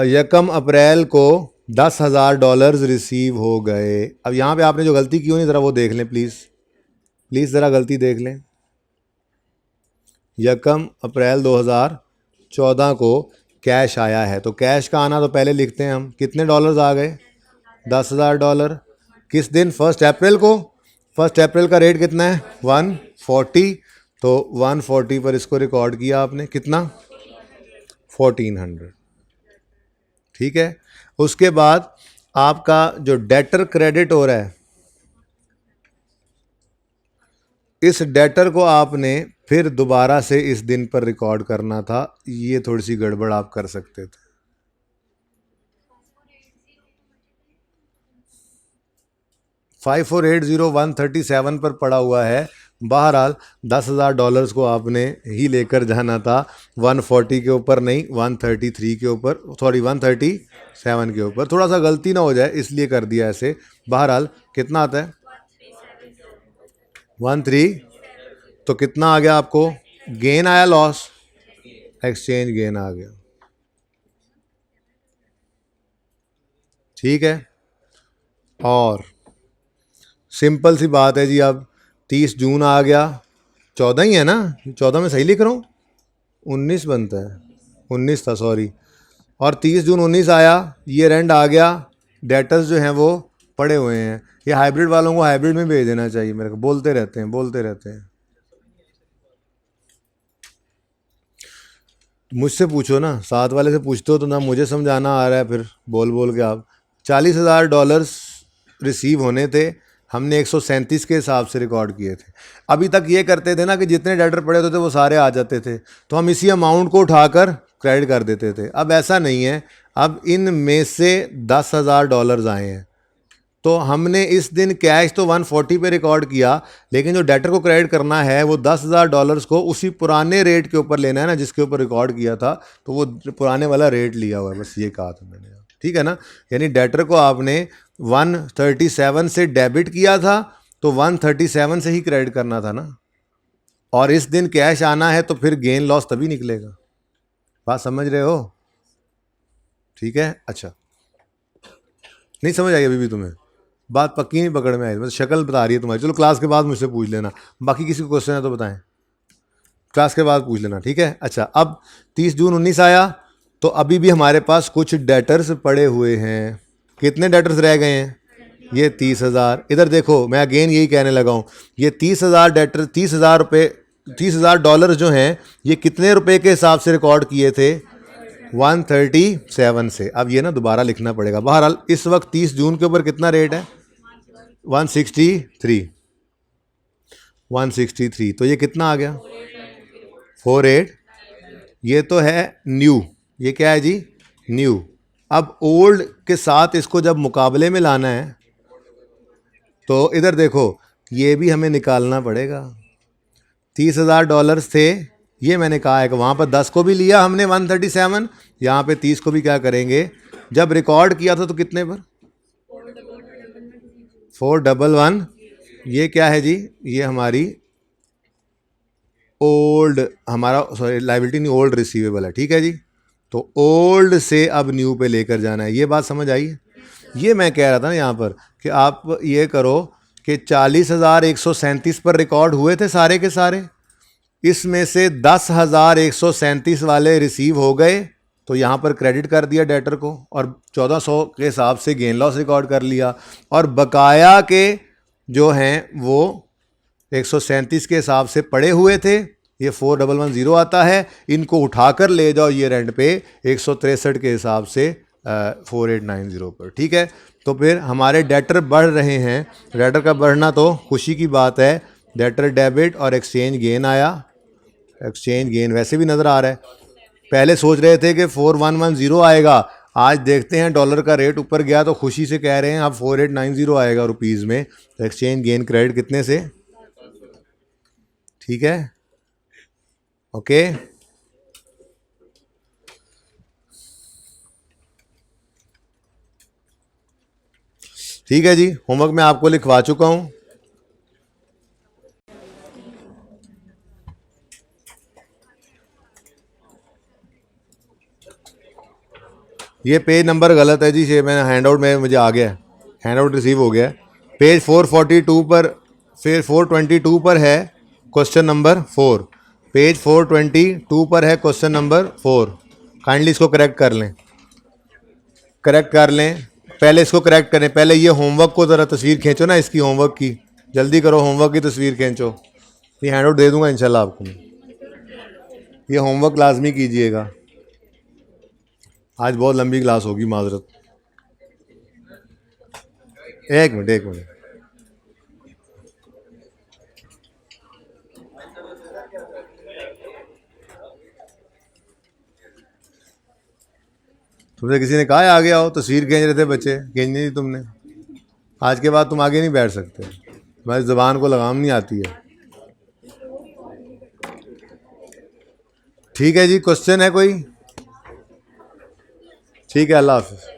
यकम अप्रैल को $10,000 रिसीव हो गए। अब यहाँ पे आपने जो गलती की होनी ज़रा वो देख लें प्लीज़, प्लीज़ ज़रा गलती देख लें। यकम अप्रैल 2014 को कैश आया है, तो कैश का आना तो पहले लिखते हैं हम। कितने डॉलर्स आ गए? $10,000। किस दिन? 1 अप्रैल को। 1 अप्रैल का रेट कितना है? 140। तो 140 पर इसको रिकॉर्ड किया आपने, कितना? 1400। ठीक है। उसके बाद आपका जो डेटर क्रेडिट हो रहा है, इस डेटर को आपने फिर दोबारा से इस दिन पर रिकॉर्ड करना था। ये थोड़ी सी गड़बड़ आप कर सकते थे। 5480 137 पर पड़ा हुआ है। बहरहाल $10,000 को आपने ही लेकर जाना था, 140 के ऊपर नहीं, 133 के ऊपर, सॉरी 137 के ऊपर। थोड़ा सा गलती ना हो जाए इसलिए कर दिया ऐसे। बहरहाल कितना आता है? 13। तो कितना आ गया आपको? गेन आया, लॉस? एक्सचेंज गेन आ गया। ठीक है। और सिंपल सी बात है जी, अब 30 जून आ गया, 14 ही है ना? 14 में सही लिख रहा हूँ, 19 बनता है, 19 था सॉरी। और 30 जून 19 आया, ईयर एंड आ गया, डेटर्स जो हैं वो पड़े हुए हैं। ये हाइब्रिड वालों को हाइब्रिड में भेज देना चाहिए मेरे को, बोलते रहते हैं बोलते रहते हैं। मुझसे पूछो ना, साथ वाले से पूछते हो तो ना मुझे समझाना आ रहा है फिर बोल बोल के आप। $40,000 रिसीव होने थे, हमने 137 के हिसाब से रिकॉर्ड किए थे। अभी तक ये करते थे ना कि जितने डेटर पड़े होते थे वो सारे आ जाते थे, तो हम इसी अमाउंट को उठाकर क्रेडिट कर देते थे। अब ऐसा नहीं है, अब इन में से $10,000 आए हैं, तो हमने इस दिन कैश तो 140 पे रिकॉर्ड किया, लेकिन जो डेटर को क्रेडिट करना है वो $10,000 को उसी पुराने रेट के ऊपर लेना है ना जिसके ऊपर रिकॉर्ड किया था, तो वो पुराने वाला रेट लिया हुआ है, बस ये कहा था मैंने। ठीक है ना, यानी डेटर को आपने 137 से डेबिट किया था तो 137 से ही क्रेडिट करना था ना, और इस दिन कैश आना है तो फिर गेन लॉस तभी निकलेगा। बात समझ रहे हो? ठीक है, अच्छा, नहीं समझ आई अभी भी तुम्हें? बात पक्की नहीं पकड़ में आई, मतलब शक्ल बता रही है तुम्हारी। चलो क्लास के बाद मुझसे पूछ लेना, बाकी किसी को क्वेश्चन है तो बताएं, क्लास के बाद पूछ लेना, ठीक है। अच्छा, अब 30 जून 19 आया, तो अभी भी हमारे पास कुछ डेटर्स पड़े हुए हैं। कितने डेटर्स रह गए हैं? ये 30,000। इधर देखो, मैं अगेन यही कहने लगा हूँ, ये 30,000 डेटर, 30,000 रुपये, $30,000 जो हैं, ये कितने रुपए के हिसाब से रिकॉर्ड किए थे? 137 से। अब ये ना दोबारा लिखना पड़ेगा। बहरहाल इस वक्त 30 जून के ऊपर कितना रेट है? 163। 163, तो ये कितना आ गया? 48। ये तो है न्यू, ये क्या है जी? न्यू। अब ओल्ड के साथ इसको जब मुकाबले में लाना है तो इधर देखो, ये भी हमें निकालना पड़ेगा। $30,000 थे, ये मैंने कहा है कि वहाँ पर 10 को भी लिया हमने 137, यहाँ पे 30 को भी क्या करेंगे? जब रिकॉर्ड किया था तो कितने पर? 411। ये क्या है जी? ये हमारी ओल्ड, हमारा सॉरी लाइबिलिटी नहीं, ओल्ड रिसीवेबल है, ठीक है जी। तो ओल्ड से अब न्यू पे लेकर जाना है, ये बात समझ आई है? ये मैं कह रहा था ना यहाँ पर कि आप ये करो कि 40,137 पर रिकॉर्ड हुए थे सारे के सारे, इसमें से 10,137 वाले रिसीव हो गए, तो यहाँ पर क्रेडिट कर दिया डेटर को, और 1400 के हिसाब से गेन लॉस रिकॉर्ड कर लिया, और बकाया के जो हैं वो 137 के हिसाब से पड़े हुए थे, ये 4110 आता है, इनको उठाकर ले जाओ ये रेंट पे 163 के हिसाब से 4890 पर, ठीक है। तो फिर हमारे डेटर बढ़ रहे हैं, डेटर का बढ़ना तो खुशी की बात है। डेटर डेबिट और एक्सचेंज गेन आया, एक्सचेंज गेन वैसे भी नज़र आ रहा है। पहले सोच रहे थे कि 4110 आएगा, आज देखते हैं डॉलर का रेट ऊपर गया तो खुशी से कह रहे हैं अब 4890 आएगा रुपीज़ में। तो एक्सचेंज गेन क्रेडिट कितने से? ठीक है, ओके। ठीक है जी, होमवर्क मैं आपको लिखवा चुका हूं। ये पेज नंबर गलत है जी, ये मैंने हैंड आउट में मुझे आ गया है, हैंड आउट रिसीव हो गया है। पेज 442 पर, फिर 422 पर है क्वेश्चन नंबर 4, पेज 422 पर है क्वेश्चन नंबर 4। काइंडली इसको करेक्ट कर लें, करेक्ट कर लें। पहले इसको करेक्ट करें, पहले ये होमवर्क को ज़रा तस्वीर खींचो ना इसकी, होमवर्क की जल्दी करो, होमवर्क की तस्वीर खींचो। ये हैंड आउट दे दूंगा इंशाल्लाह आपको, ये होमवर्क लाजमी कीजिएगा। आज बहुत लंबी क्लास होगी, माजरत। एक मिनट, एक मिनट। तुमसे किसी ने कहा है आगे आओ? तस्वीर खींच रहे थे बच्चे, खींचनी थी तुमने। आज के बाद तुम आगे नहीं बैठ सकते, तुम्हारी ज़बान को लगाम नहीं आती है। ठीक है जी, क्वेश्चन है कोई? ठीक है, अल्लाह हाफिज़।